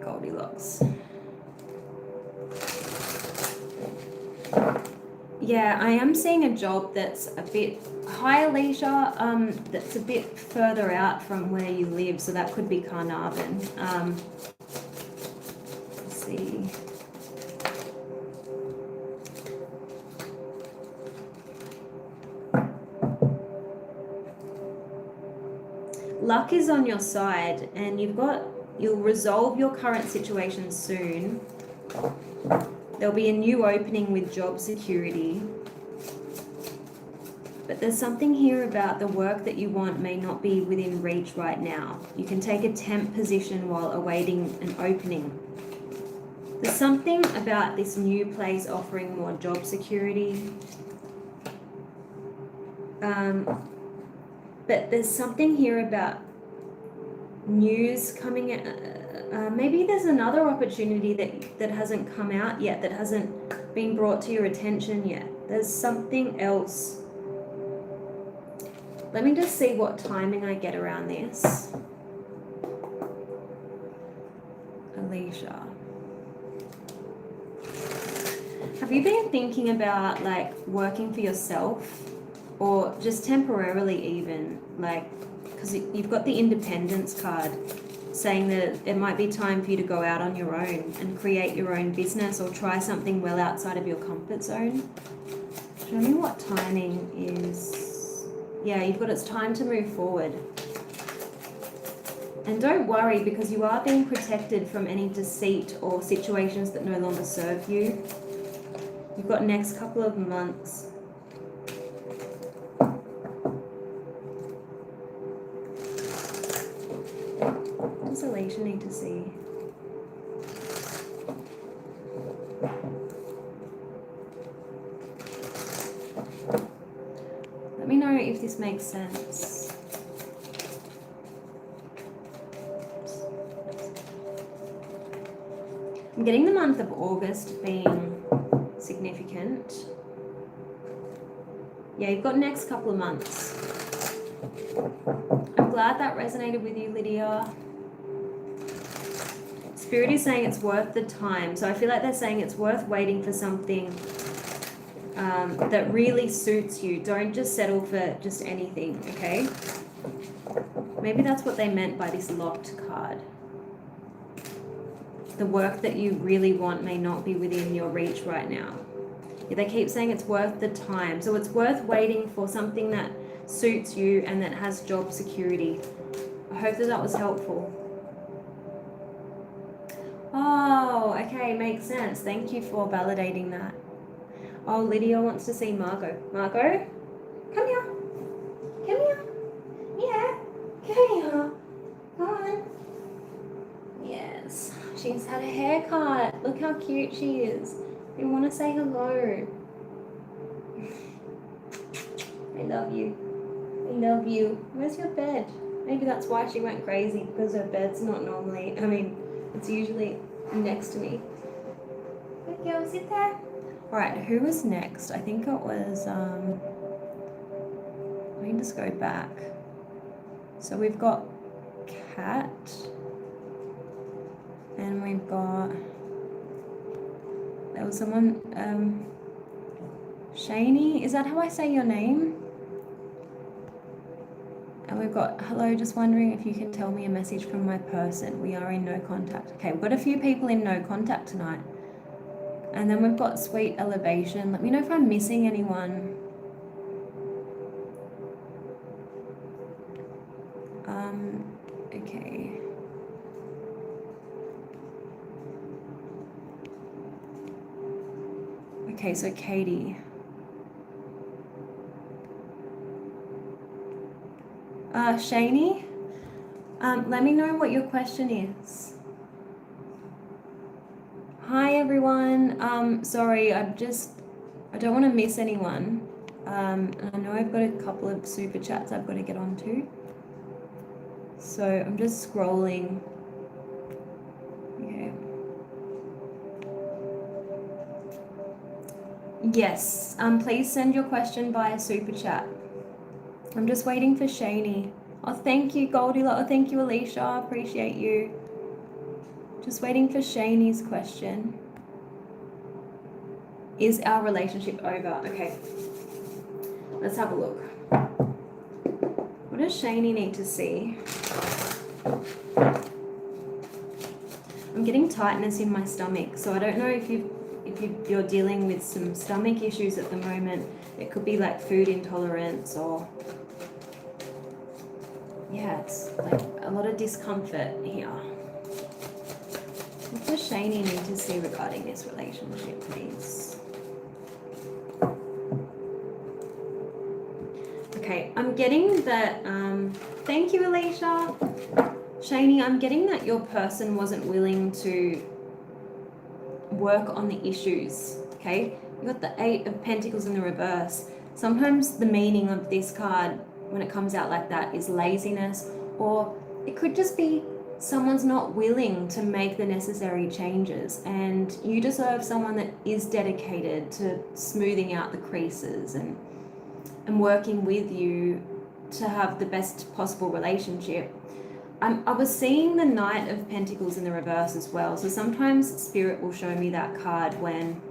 S1: Goldilocks. Yeah, I am seeing a job that's a bit, hi Alicia, that's a bit further out from where you live, so that could be Carnarvon. Let's see. Luck is on your side, and you'll resolve your current situation soon. There'll be a new opening with job security. But there's something here about the work that you want may not be within reach right now. You can take a temp position while awaiting an opening. There's something about this new place offering more job security. But there's something here about news coming in. Maybe there's another opportunity that hasn't come out yet, that hasn't been brought to your attention yet. There's something else. Let me just see what timing I get around this. Alicia. Have you been thinking about like working for yourself, or just temporarily even, like, because you've got the independence card saying that it might be time for you to go out on your own and create your own business or try something well outside of your comfort zone. Show me what timing is. Yeah, you've got, it's time to move forward. And don't worry, because you are being protected from any deceit or situations that no longer serve you. You've got next couple of months. What does Alicia need to see? Let me know if this makes sense. I'm getting the month of August being significant. Yeah, you've got next couple of months. I'm glad that resonated with you, Lydia. Spirit is saying it's worth the time. So I feel like they're saying it's worth waiting for something that really suits you. Don't just settle for just anything, okay? Maybe that's what they meant by this locked card. The work that you really want may not be within your reach right now. Yeah, they keep saying it's worth the time. So it's worth waiting for something that suits you and that has job security. I hope that was helpful. Oh, okay, makes sense. Thank you for validating that. Oh, Lydia wants to see Margot. Margot, come here. Come here. Yeah, come here. Come on. Yes, she's had a haircut. Look how cute she is. We want to say hello. I love you. I love you. Where's your bed? Maybe that's why she went crazy, because her bed's not normally, it's usually next to me. Good girl, sit there. Alright, who was next? I think it was, let me just go back. So we've got Kat, and we've got, there was someone, Shani, is that how I say your name? And we've got, hello, just wondering if you can tell me a message from my person. We are in no contact. Okay, we've got a few people in no contact tonight. And then we've got sweet elevation. Let me know if I'm missing anyone. Okay. Okay, so Katie. Shani, let me know what your question is. Hi everyone. Sorry, I don't want to miss anyone. And I know I've got a couple of super chats I've got to get onto. So I'm just scrolling. Okay. Yes, please send your question via super chat. I'm just waiting for Shani. Oh, thank you, Goldilocks. Oh, thank you, Alicia. Appreciate you. Just waiting for Shani's question. Is our relationship over? Okay. Let's have a look. What does Shani need to see? I'm getting tightness in my stomach, so I don't know if you're dealing with some stomach issues at the moment. It could be like food intolerance or yeah, it's like a lot of discomfort here. What does Shani need to see regarding this relationship, please? Okay, I'm getting that, thank you, Alicia. Shani, I'm getting that your person wasn't willing to work on the issues, okay? You got the 8 of Pentacles in the reverse. Sometimes the meaning of this card, when it comes out like that, is laziness, or it could just be someone's not willing to make the necessary changes, and you deserve someone that is dedicated to smoothing out the creases and working with you to have the best possible relationship. I was seeing the Knight of Pentacles in the reverse as well. So sometimes Spirit will show me that card when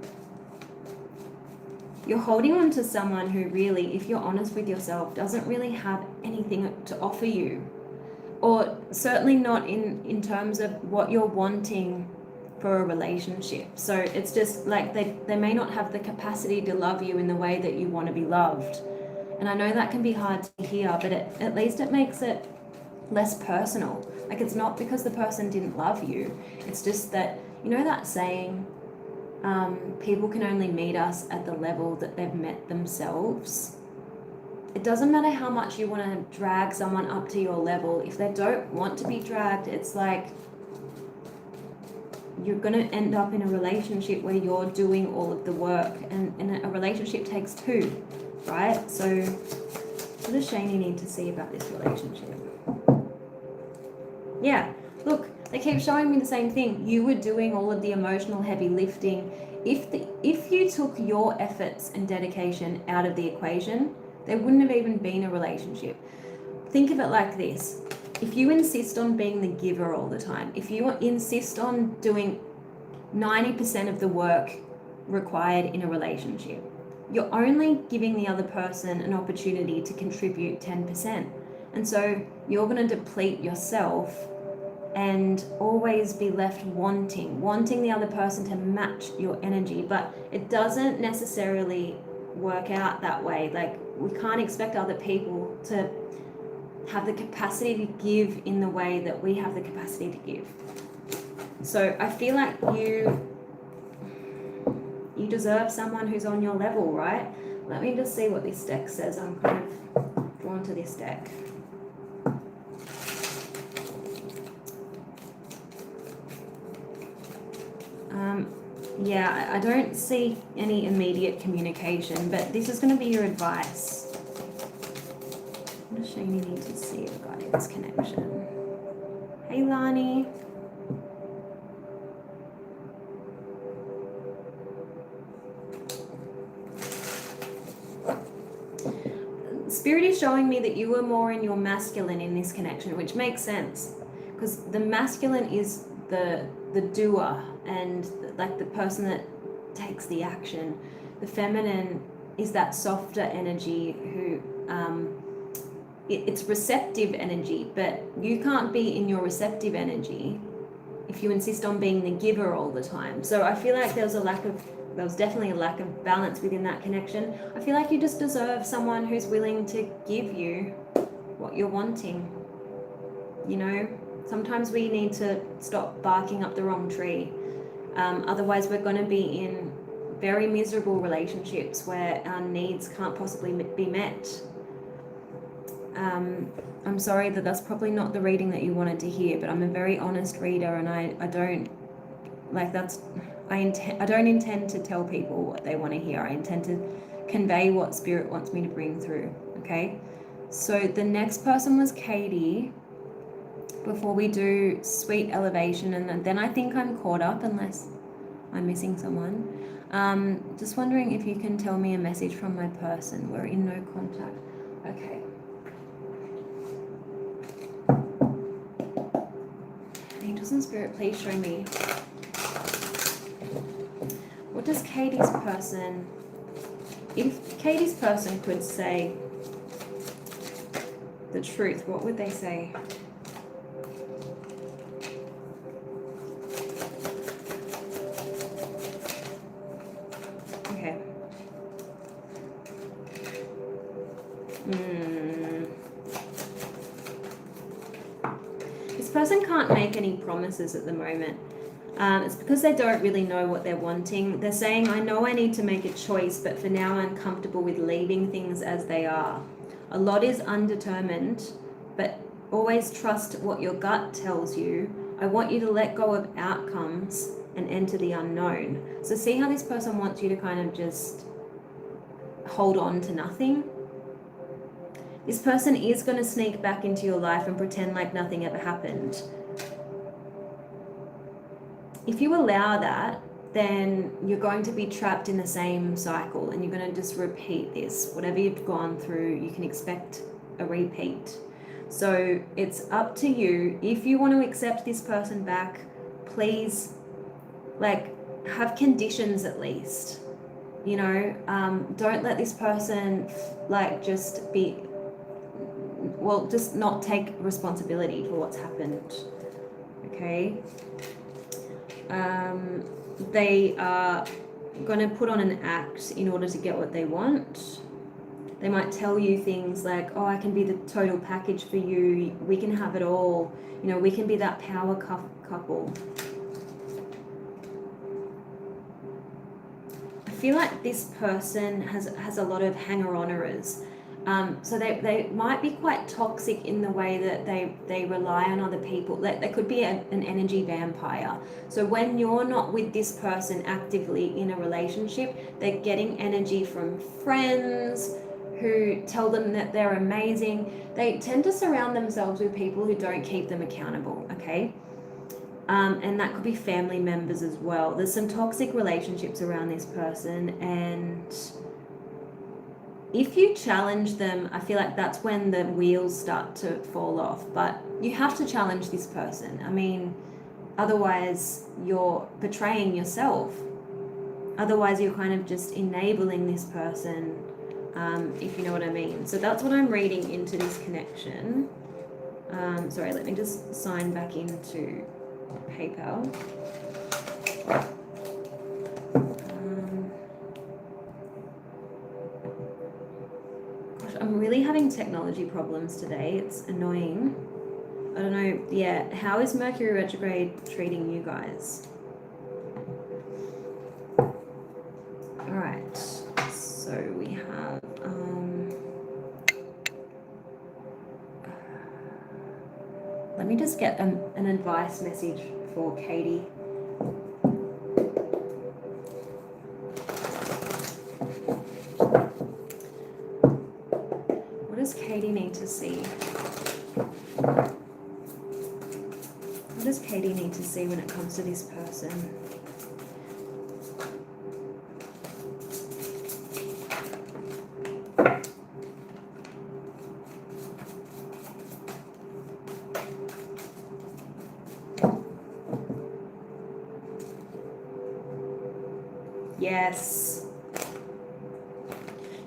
S1: you're holding on to someone who really, if you're honest with yourself, doesn't really have anything to offer you. Or certainly not in terms of what you're wanting for a relationship. So it's just like they may not have the capacity to love you in the way that you want to be loved. And I know that can be hard to hear, but at least it makes it less personal. Like, it's not because the person didn't love you. It's just that, you know that saying, people can only meet us at the level that they've met themselves. It doesn't matter how much you want to drag someone up to your level. If they don't want to be dragged, it's like you're going to end up in a relationship where you're doing all of the work, and a relationship takes 2, right? So what does Shani need to see about this relationship? Yeah, look, they keep showing me the same thing. You were doing all of the emotional heavy lifting. If you took your efforts and dedication out of the equation, there wouldn't have even been a relationship. Think of it like this. If you insist on being the giver all the time, if you insist on doing 90% of the work required in a relationship, you're only giving the other person an opportunity to contribute 10%. And so you're going to deplete yourself and always be left wanting the other person to match your energy. But it doesn't necessarily work out that way. Like, we can't expect other people to have the capacity to give in the way that we have the capacity to give. So I feel like you deserve someone who's on your level, right? Let me just see what this deck says. I'm kind of drawn to this deck. Yeah, I don't see any immediate communication, but this is going to be your advice. What does Shani need to see regarding this connection? Hey, Lani. Spirit is showing me that you were more in your masculine in this connection, which makes sense, because the masculine is the doer and like the person that takes the action. The feminine is that softer energy who it's receptive energy, but you can't be in your receptive energy if you insist on being the giver all the time. So I feel like there was definitely a lack of balance within that connection. I feel like you just deserve someone who's willing to give you what you're wanting. You know, sometimes we need to stop barking up the wrong tree. Otherwise we're going to be in very miserable relationships where our needs can't possibly be met. I'm sorry that that's probably not the reading that you wanted to hear, but I'm a very honest reader, and I don't like that's I don't intend to tell people what they want to hear. I intend to convey what Spirit wants me to bring through. Okay, so the next person was Katie. Before we do sweet elevation, and then I think I'm caught up unless I'm missing someone. Just wondering if you can tell me a message from my person. We're in no contact. Okay. Angels and Spirit, please show me. What does Katie's person, if Katie's person could say the truth, what would they say? Okay. This person can't make any promises at the moment. It's because they don't really know what they're wanting. They're saying, I know I need to make a choice, but for now I'm comfortable with leaving things as they are. A lot is undetermined, but always trust what your gut tells you. I want you to let go of outcomes and enter the unknown. So see how this person wants you to kind of just hold on to nothing? This person is going to sneak back into your life and pretend like nothing ever happened. If you allow that, then you're going to be trapped in the same cycle, and you're going to just repeat this. Whatever you've gone through, you can expect a repeat. So it's up to you. If you want to accept this person back, please, like, have conditions at least. You know, don't let this person, like, just not take responsibility for what's happened. Okay? They are going to put on an act in order to get what they want. They might tell you things like, oh, I can be the total package for you. We can have it all. You know, we can be that power couple. I feel like this person has a lot of hanger-oners. So they might be quite toxic in the way that they rely on other people. They could be an energy vampire. So when you're not with this person actively in a relationship, they're getting energy from friends who tell them that they're amazing. They tend to surround themselves with people who don't keep them accountable, okay? And that could be family members as well. There's some toxic relationships around this person, and if you challenge them, I feel like that's when the wheels start to fall off. But you have to challenge this person. I mean, otherwise you're betraying yourself. Otherwise you're kind of just enabling this person, if you know what I mean. So that's what I'm reading into this connection. Sorry, let me just sign back into PayPal. I'm really having technology problems today. It's annoying. I don't know. Yeah, how is Mercury retrograde treating you guys? All right. So we have let me just get an advice message for Katie. What does Katie need to see? What does Katie need to see when it comes to this person? Yes.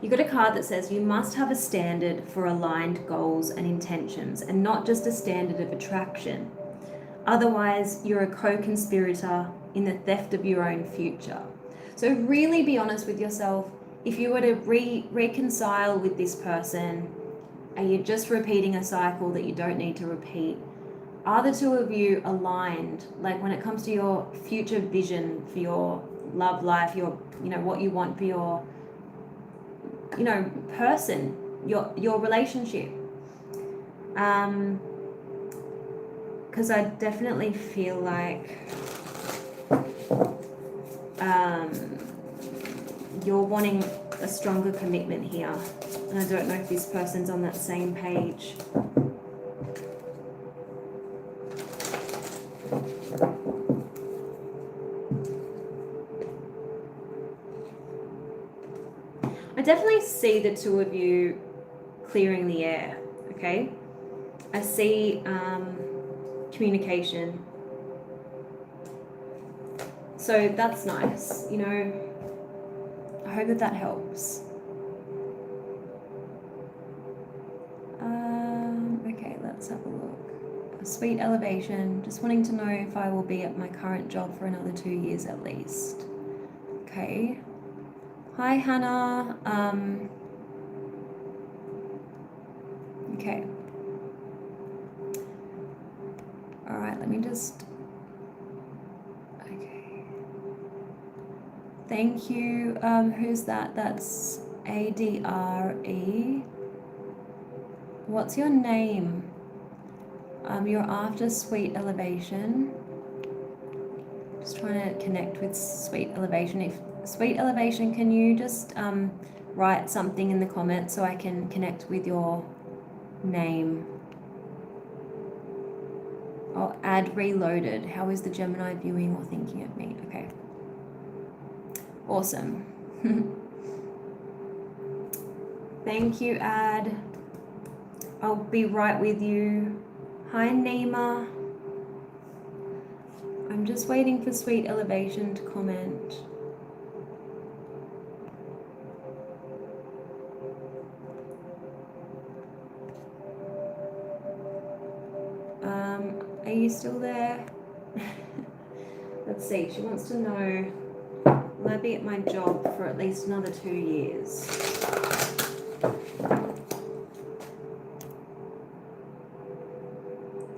S1: You got a card that says you must have a standard for aligned goals and intentions, and not just a standard of attraction. Otherwise, you're a co-conspirator in the theft of your own future. So really be honest with yourself. If you were to reconcile with this person, are you just repeating a cycle that you don't need to repeat? Are the two of you aligned? Like when it comes to your future vision for your love life, your, what you want for your, person, your relationship. Because I definitely feel like you're wanting a stronger commitment here. And I don't know if this person's on that same page. I definitely see the two of you clearing the air, okay? I see communication. So that's nice, I hope that helps. Okay, let's have a look. A sweet elevation. Just wanting to know if I will be at my current job for another 2 years at least. Okay. Hi, Hannah. Okay. All right, let me just... Okay. Thank you. Who's that? That's ADRE. What's your name? You're after Sweet Elevation. Just trying to connect with Sweet Elevation. If Sweet Elevation, can you just write something in the comments so I can connect with your name? Oh, add reloaded. How is the Gemini viewing or thinking of me? Okay. Awesome. Thank you, Ad. I'll be right with you. Hi, Nima. I'm just waiting for Sweet Elevation to comment. Are you still there? Let's see, she wants to know, will I be at my job for at least another 2 years?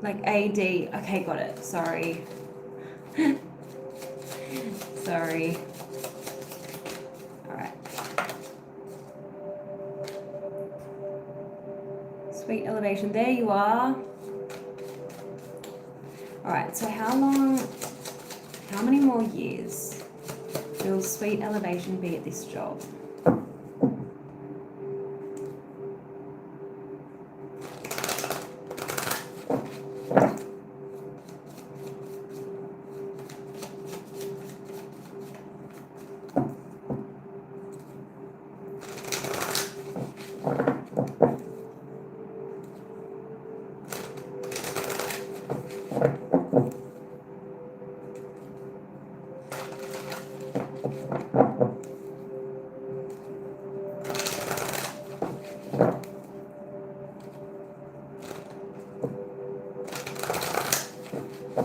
S1: Like AD, okay, got it, sorry. Sorry. All right. Sweet Elevation, there you are. All right, so how many more years will Sweet Elevation be at this job?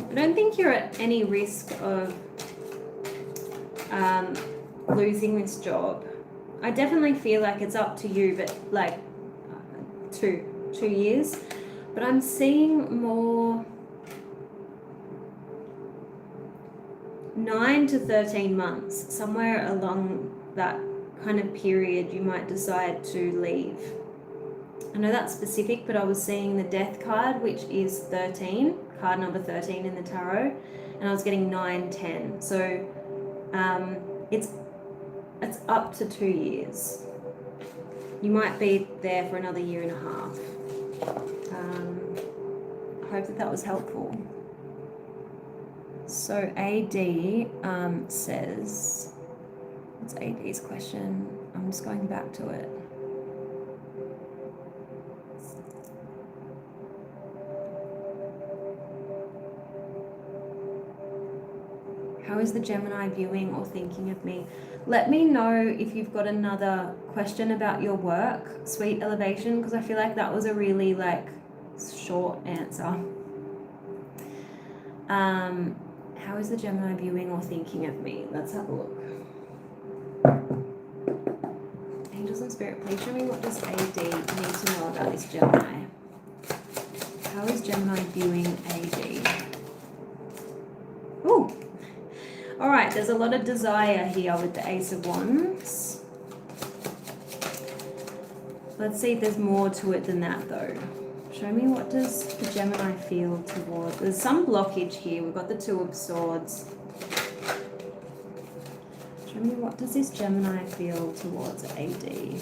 S1: I don't think you're at any risk of losing this job. I definitely feel like it's up to you, but like 2 years. But I'm seeing more 9 to 13 months, somewhere along that kind of period you might decide to leave. I know that's specific, but I was seeing the Death card, which is 13, card number 13 in the tarot, and I was getting 9, 10. So it's up to 2 years. You might be there for another 1.5 years. I hope that was helpful. So AD says, what's AD's question? I'm just going back to it. How is the Gemini viewing or thinking of me? Let me know if you've got another question about your work, sweet elevation, because I feel like that was a really like short answer. How is the Gemini viewing or thinking of me? Let's have a look. Angels and Spirit, please show me what does AD need to know about this Gemini. How is Gemini viewing AD? Ooh. All right, there's a lot of desire here with the Ace of Wands. Let's see if there's more to it than that though. Show me what does the Gemini feel towards. There's some blockage here. We've got the Two of Swords. Show me what does this Gemini feel towards AD.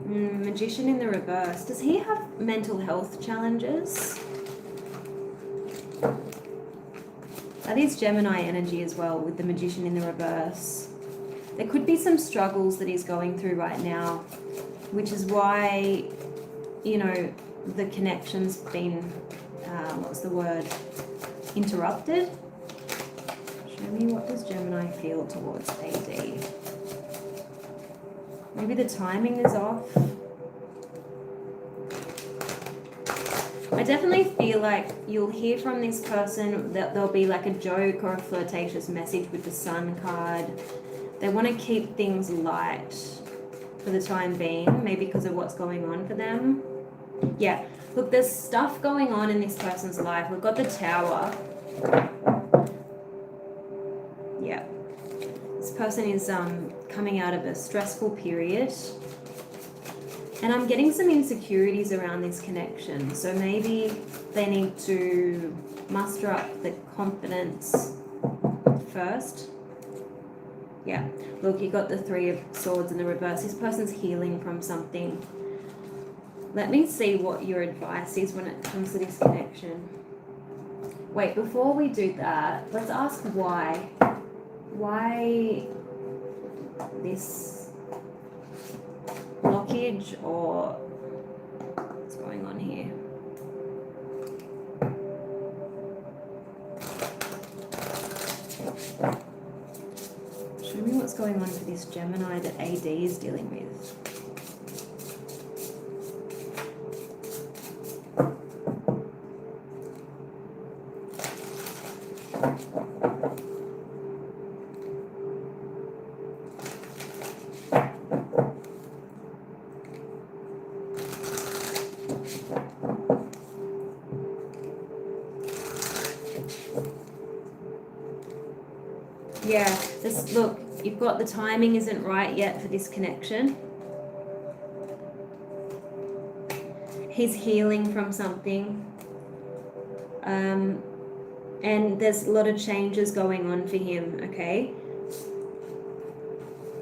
S1: Magician in the reverse. Does he have mental health challenges? That is Gemini energy as well with the Magician in the reverse. There could be some struggles that he's going through right now, which is why, you know, the connection's been, what's the word, interrupted. Show me what does Gemini feel towards AD. Maybe the timing is off. I definitely feel like you'll hear from this person that there'll be like a joke or a flirtatious message with the Sun card. They want to keep things light for the time being, maybe because of what's going on for them. Yeah, look, there's stuff going on in this person's life. We've got the Tower. Yeah. This person is coming out of a stressful period. And I'm getting some insecurities around this connection. So maybe they need to muster up the confidence first. Yeah, look, you got the Three of Swords in the reverse. This person's healing from something. Let me see what your advice is when it comes to this connection. Wait, before we do that, let's ask why. Why this blockage, or what's going on here? Show me what's going on for this Gemini that AD is dealing with. Yeah, this, look, you've got the timing isn't right yet for this connection. He's healing from something. And there's a lot of changes going on for him, okay?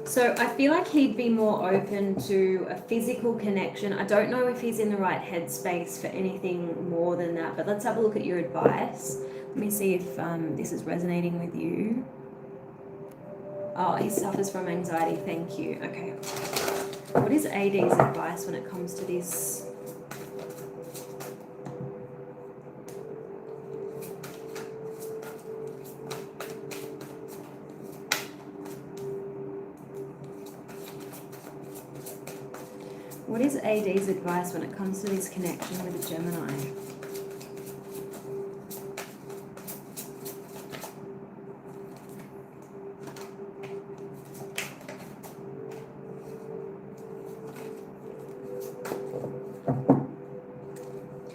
S1: So I feel like he'd be more open to a physical connection. I don't know if he's in the right headspace for anything more than that, but let's have a look at your advice. Let me see if this is resonating with you. Oh, he suffers from anxiety. Thank you. Okay. What is AD's advice when it comes to this? What is AD's advice when it comes to this connection with a Gemini?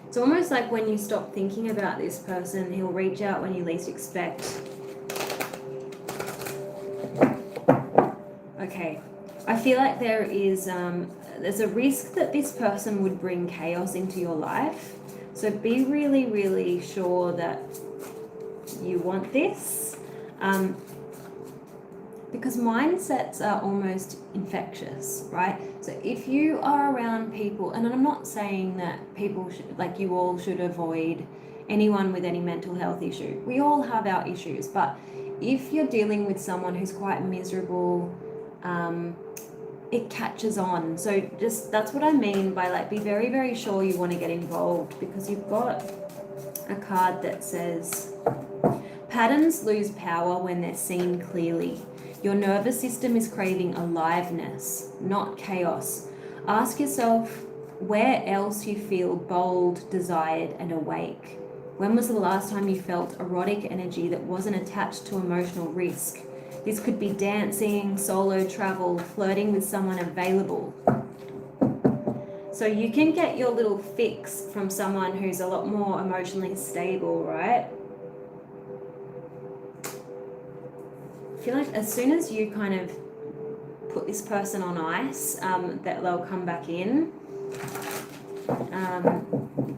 S1: It's almost like when you stop thinking about this person, he'll reach out when you least expect. Okay, I feel like there is there's a risk that this person would bring chaos into your life. So be really, really sure that you want this. Because mindsets are almost infectious, right? So if you are around people, and I'm not saying that people should, like you all should avoid anyone with any mental health issue. We all have our issues, but if you're dealing with someone who's quite miserable, it catches on. So just, that's what I mean by like, be very, very sure you want to get involved, because you've got a card that says, patterns lose power when they're seen clearly. Your nervous system is craving aliveness, not chaos. Ask yourself where else you feel bold, desired, and awake. When was the last time you felt erotic energy that wasn't attached to emotional risk? This could be dancing, solo travel, flirting with someone available. So you can get your little fix from someone who's a lot more emotionally stable, right? I feel like as soon as you kind of put this person on ice, that they'll come back in.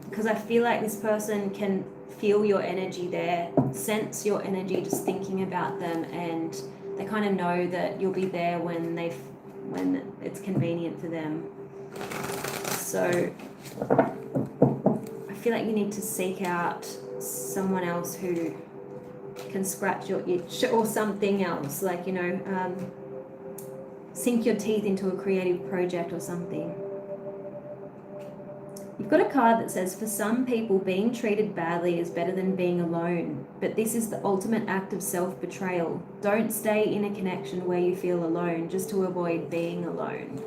S1: Because I feel like this person can feel your energy there, sense your energy just thinking about them, and they kind of know that you'll be there when it's convenient for them. So I feel like you need to seek out someone else who can scratch your itch or something else, like, you know, sink your teeth into a creative project or something. You've got a card that says, for some people, being treated badly is better than being alone, but this is the ultimate act of self-betrayal. Don't stay in a connection where you feel alone just to avoid being alone.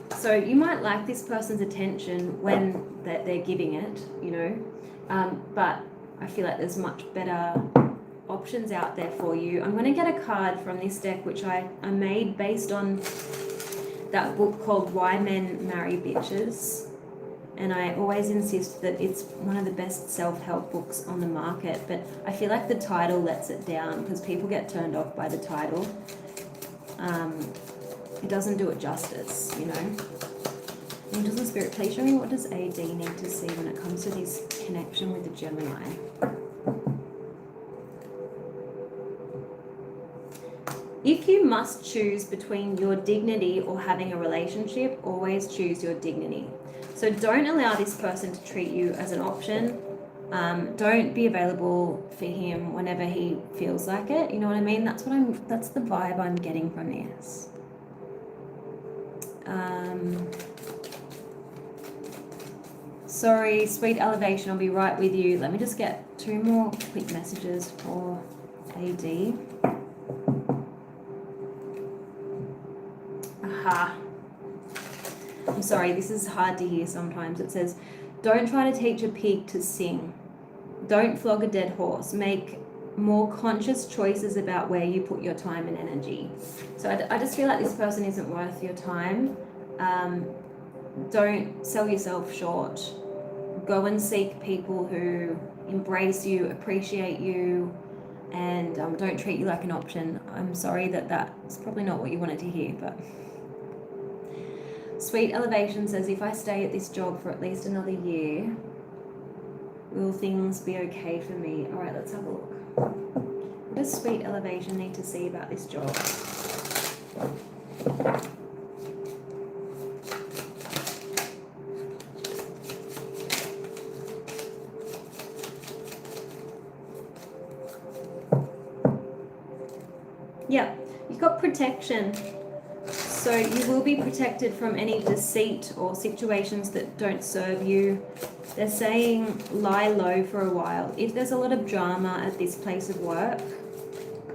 S1: So you might like this person's attention when they're giving it, you know, but I feel like there's much better options out there for you. I'm going to get a card from this deck, which I made based on that book called Why Men Marry Bitches, and I always insist that it's one of the best self-help books on the market, but I feel like the title lets it down because people get turned off by the title. It doesn't do it justice, you know. Angels and Spirit, please show me, what does AD need to see when it comes to this connection with the Gemini? If you must choose between your dignity or having a relationship, always choose your dignity. So don't allow this person to treat you as an option. Don't be available for him whenever he feels like it. You know what I mean? That's the vibe I'm getting from this. Sorry, sweet elevation, I'll be right with you. Let me just get 2 more quick messages for AD. Aha. I'm sorry, this is hard to hear sometimes. It says, don't try to teach a pig to sing. Don't flog a dead horse. Make more conscious choices about where you put your time and energy. So I just feel like this person isn't worth your time. Don't sell yourself short. Go and seek people who embrace you, appreciate you, and don't treat you like an option. I'm sorry that's probably not what you wanted to hear, but... Sweet elevation says, if I stay at this job for at least another year, will things be okay for me? All right, let's have a look. What does sweet elevation need to see about this job? Yeah, you've got protection. So you will be protected from any deceit or situations that don't serve you. They're saying lie low for a while. If there's a lot of drama at this place of work,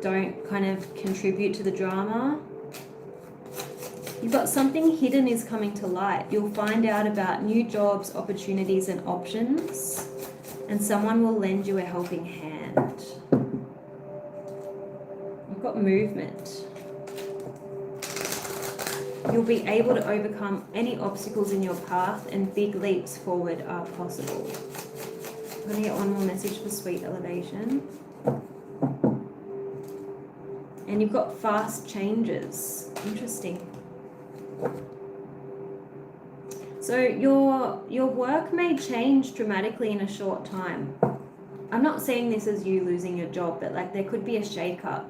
S1: don't kind of contribute to the drama. You've got something hidden is coming to light. You'll find out about new jobs, opportunities, and options, and someone will lend you a helping hand. You've got movement. You'll be able to overcome any obstacles in your path, and big leaps forward are possible. I'm going to get one more message for sweet elevation. And you've got fast changes. Interesting. So your work may change dramatically in a short time. I'm not saying this as you losing your job, but like there could be a shake-up.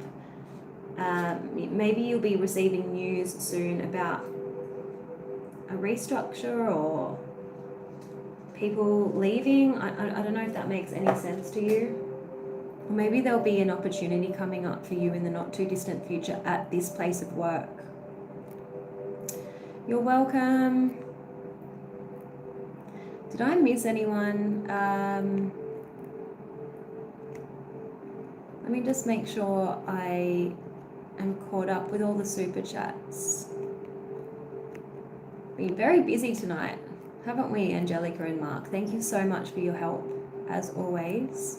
S1: Maybe you'll be receiving news soon about a restructure or people leaving. I don't know if that makes any sense to you. Or maybe there'll be an opportunity coming up for you in the not too distant future at this place of work. You're welcome. Did I miss anyone? Let me just make sure I am caught up with all the super chats. Been very busy tonight, haven't we, Angelica and Mark? Thank you so much for your help, as always.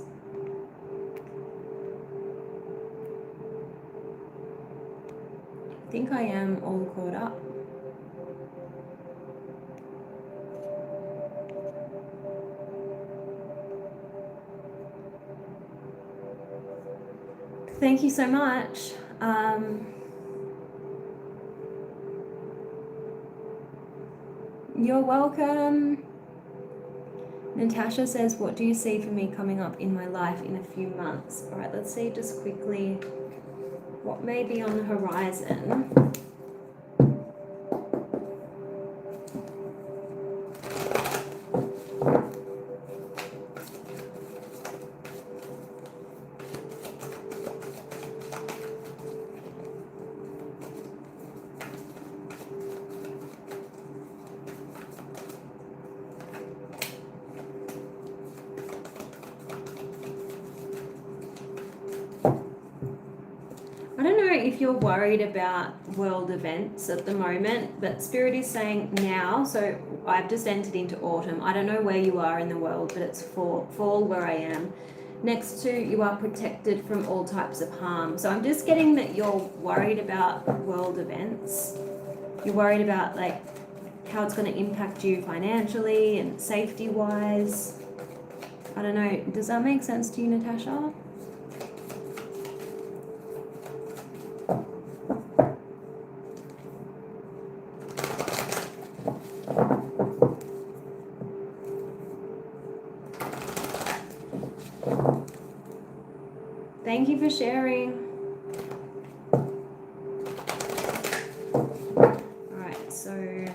S1: I think I am all caught up. Thank you so much. You're welcome. Natasha says, what do you see for me coming up in my life in a few months? All right, let's see just quickly what may be on the horizon. I don't know if you're worried about world events at the moment, but Spirit is saying now, so I've just entered into autumn. I don't know where you are in the world, but it's fall where I am. Next to, you are protected from all types of harm. So I'm just getting that you're worried about world events. You're worried about like how it's going to impact you financially and safety-wise. I don't know. Does that make sense to you, Natasha? Thank you for sharing. Alright, so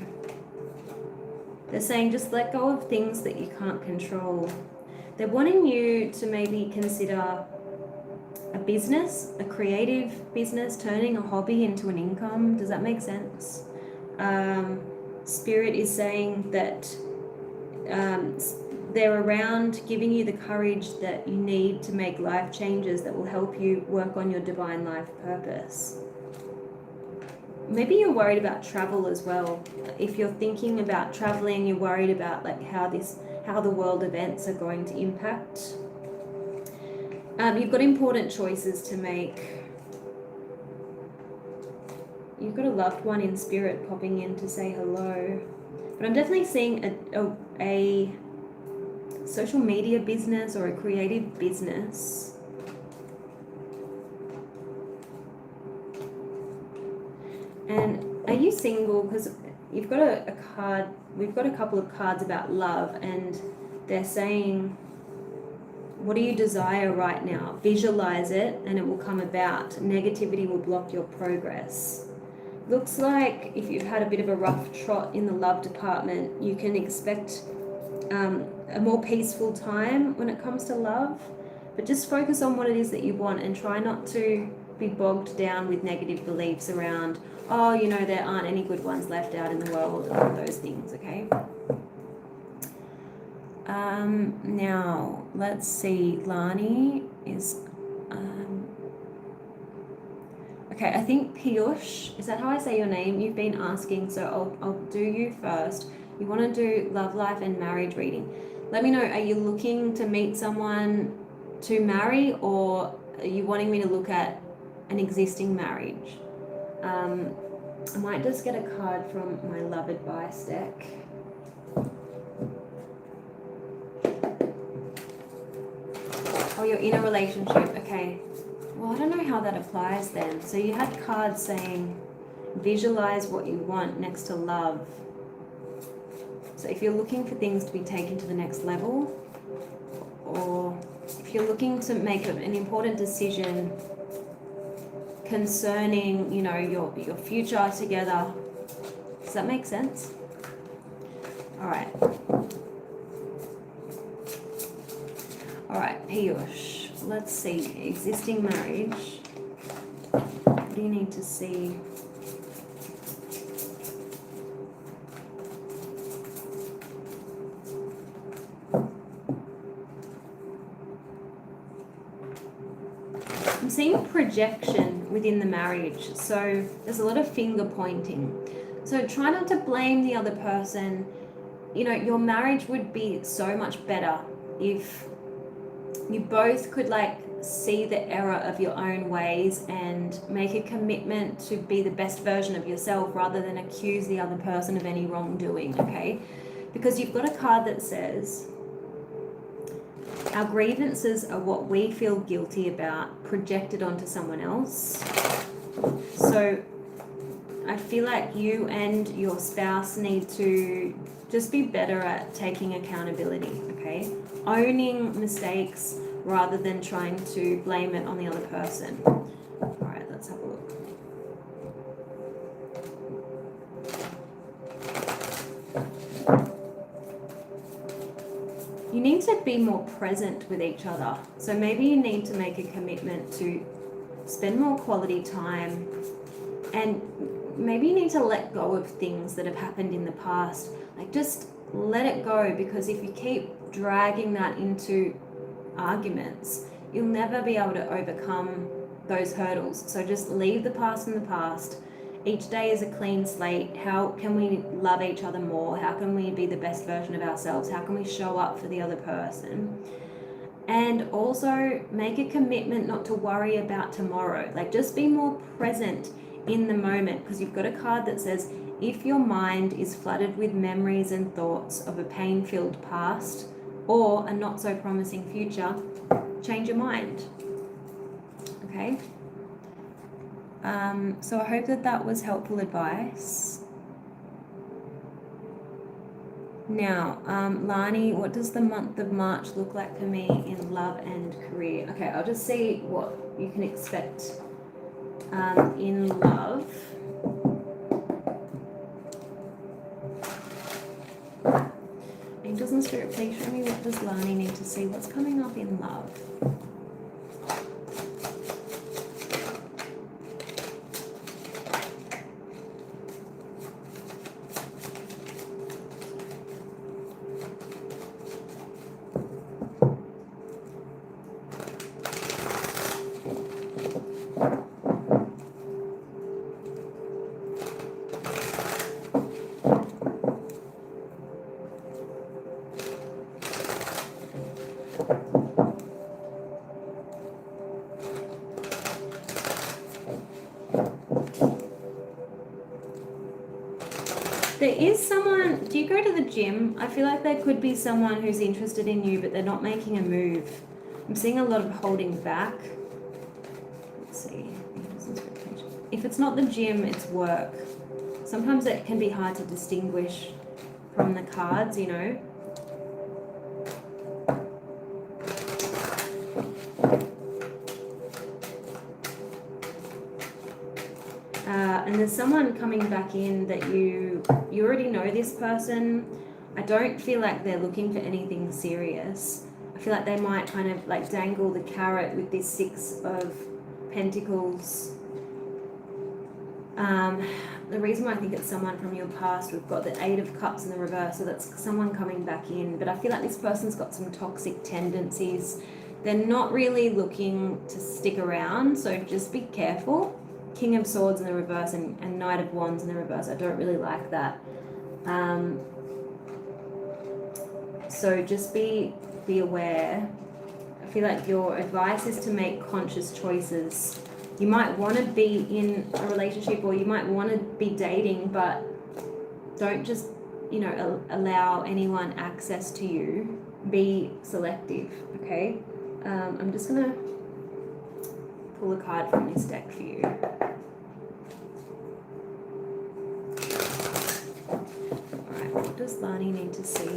S1: they're saying just let go of things that you can't control. They're wanting you to maybe consider a business, a creative business, turning a hobby into an income. Does that make sense? Spirit is saying that they're around giving you the courage that you need to make life changes that will help you work on your divine life purpose. Maybe you're worried about travel as well. If you're thinking about traveling, you're worried about like how the world events are going to impact. You've got important choices to make. You've got a loved one in spirit popping in to say hello. But I'm definitely seeing a social media business or a creative business. And are you single? Because you've got a card, we've got a couple of cards about love, and they're saying, what do you desire right now? Visualize it and it will come about. Negativity will block your progress. Looks like if you've had a bit of a rough trot in the love department, you can expect a more peaceful time when it comes to love. But just focus on what it is that you want and try not to be bogged down with negative beliefs around, oh, you know, there aren't any good ones left out in the world, and all those things, okay? Now, let's see, Lani is... okay, I think Piyush, is that how I say your name? You've been asking, so I'll do you first. You want to do love life and marriage reading. Let me know, are you looking to meet someone to marry, or are you wanting me to look at an existing marriage? I might just get a card from my love advice deck. Oh, you're in a relationship, okay. Well, I don't know how that applies then. So you had cards saying, visualize what you want next to love. So if you're looking for things to be taken to the next level, or if you're looking to make an important decision concerning, you know, your future together, does that make sense? All right. All right, Piyush, let's see, existing marriage. What do you need to see? I'm seeing projection within the marriage. So there's a lot of finger pointing. So try not to blame the other person. You know, your marriage would be so much better if you both could like see the error of your own ways and make a commitment to be the best version of yourself rather than accuse the other person of any wrongdoing, okay? Because you've got a card that says, our grievances are what we feel guilty about projected onto someone else. So I feel like you and your spouse need to just be better at taking accountability, okay? Owning mistakes rather than trying to blame it on the other person. All right, let's have a look. You need to be more present with each other. So maybe you need to make a commitment to spend more quality time, and maybe you need to let go of things that have happened in the past. Like, just let it go, because if you keep dragging that into arguments, you'll never be able to overcome those hurdles. So just leave the past in the past. Each day is a clean slate. How can we love each other more? How can we be the best version of ourselves? How can we show up for the other person? And also make a commitment not to worry about tomorrow. Like, just be more present in the moment, because you've got a card that says, if your mind is flooded with memories and thoughts of a pain-filled past or a not so promising future, change your mind. Okay? So I hope that that was helpful advice. Now, Lani, what does the month of March look like for me in love and career? Okay, I'll just see what you can expect in love. Angels and Spirit, please show me, what does Lani need to see? What's coming up in love? There is someone, do you go to the gym? I feel like there could be someone who's interested in you, but they're not making a move. I'm seeing a lot of holding back. Let's see. If it's not the gym, it's work. Sometimes it can be hard to distinguish from the cards, you know. And there's someone coming back in that you already know this person. I don't feel like they're looking for anything serious. I feel like they might kind of like dangle the carrot with this 6 of Pentacles. The reason why I think it's someone from your past, we've got the 8 of Cups in the reverse, so that's someone coming back in. But I feel like this person's got some toxic tendencies. They're not really looking to stick around, so just be careful. King of Swords in the reverse and Knight of Wands in the reverse. I don't really like that. So just be aware. I feel like your advice is to make conscious choices. You might want to be in a relationship, or you might want to be dating, but don't just, you know, allow anyone access to you. Be selective, okay? I'm just going to pull a card from this deck for you. Alright, what does Lani need to see?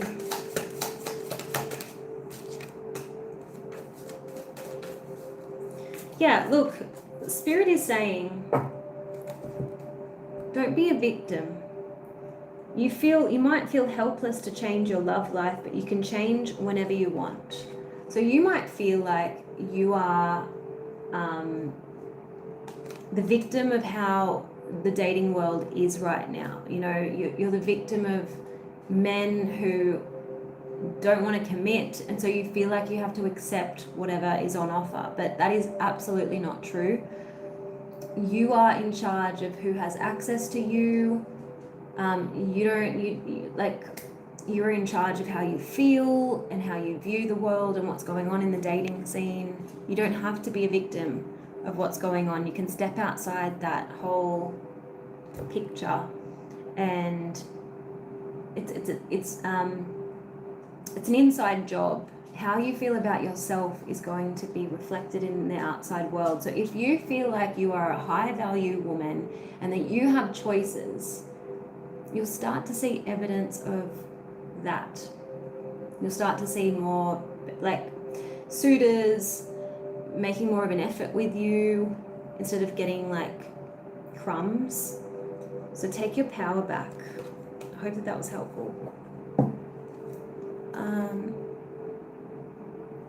S1: Yeah, look, Spirit is saying, don't be a victim. You might feel helpless to change your love life, but you can change whenever you want. So you might feel like you are the victim of how the dating world is right now. You know, you're the victim of men who don't want to commit, and so you feel like you have to accept whatever is on offer. But that is absolutely not true. You are in charge of who has access to you. You're in charge of how you feel and how you view the world and what's going on in the dating scene. You don't have to be a victim of what's going on. You can step outside that whole picture, and it's an inside job. How you feel about yourself is going to be reflected in the outside world. So if you feel like you are a high value woman and that you have choices, you'll start to see evidence of that. You'll start to see more like suitors making more of an effort with you instead of getting like crumbs. So take your power back. I hope that was helpful.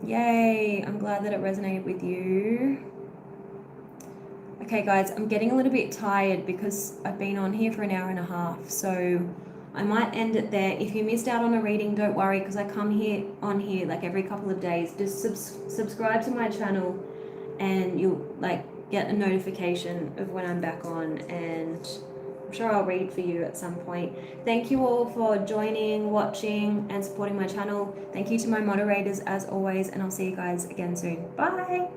S1: Yay, I'm glad that it resonated with you. Okay guys, I'm getting a little bit tired because I've been on here for an hour and a half, so I might end it there. If you missed out on a reading, don't worry, because I come on here like every couple of days. Just subscribe to my channel and you'll like get a notification of when I'm back on, and I'm sure I'll read for you at some point. Thank you all for joining, watching, and supporting my channel. Thank you to my moderators as always, and I'll see you guys again soon. Bye!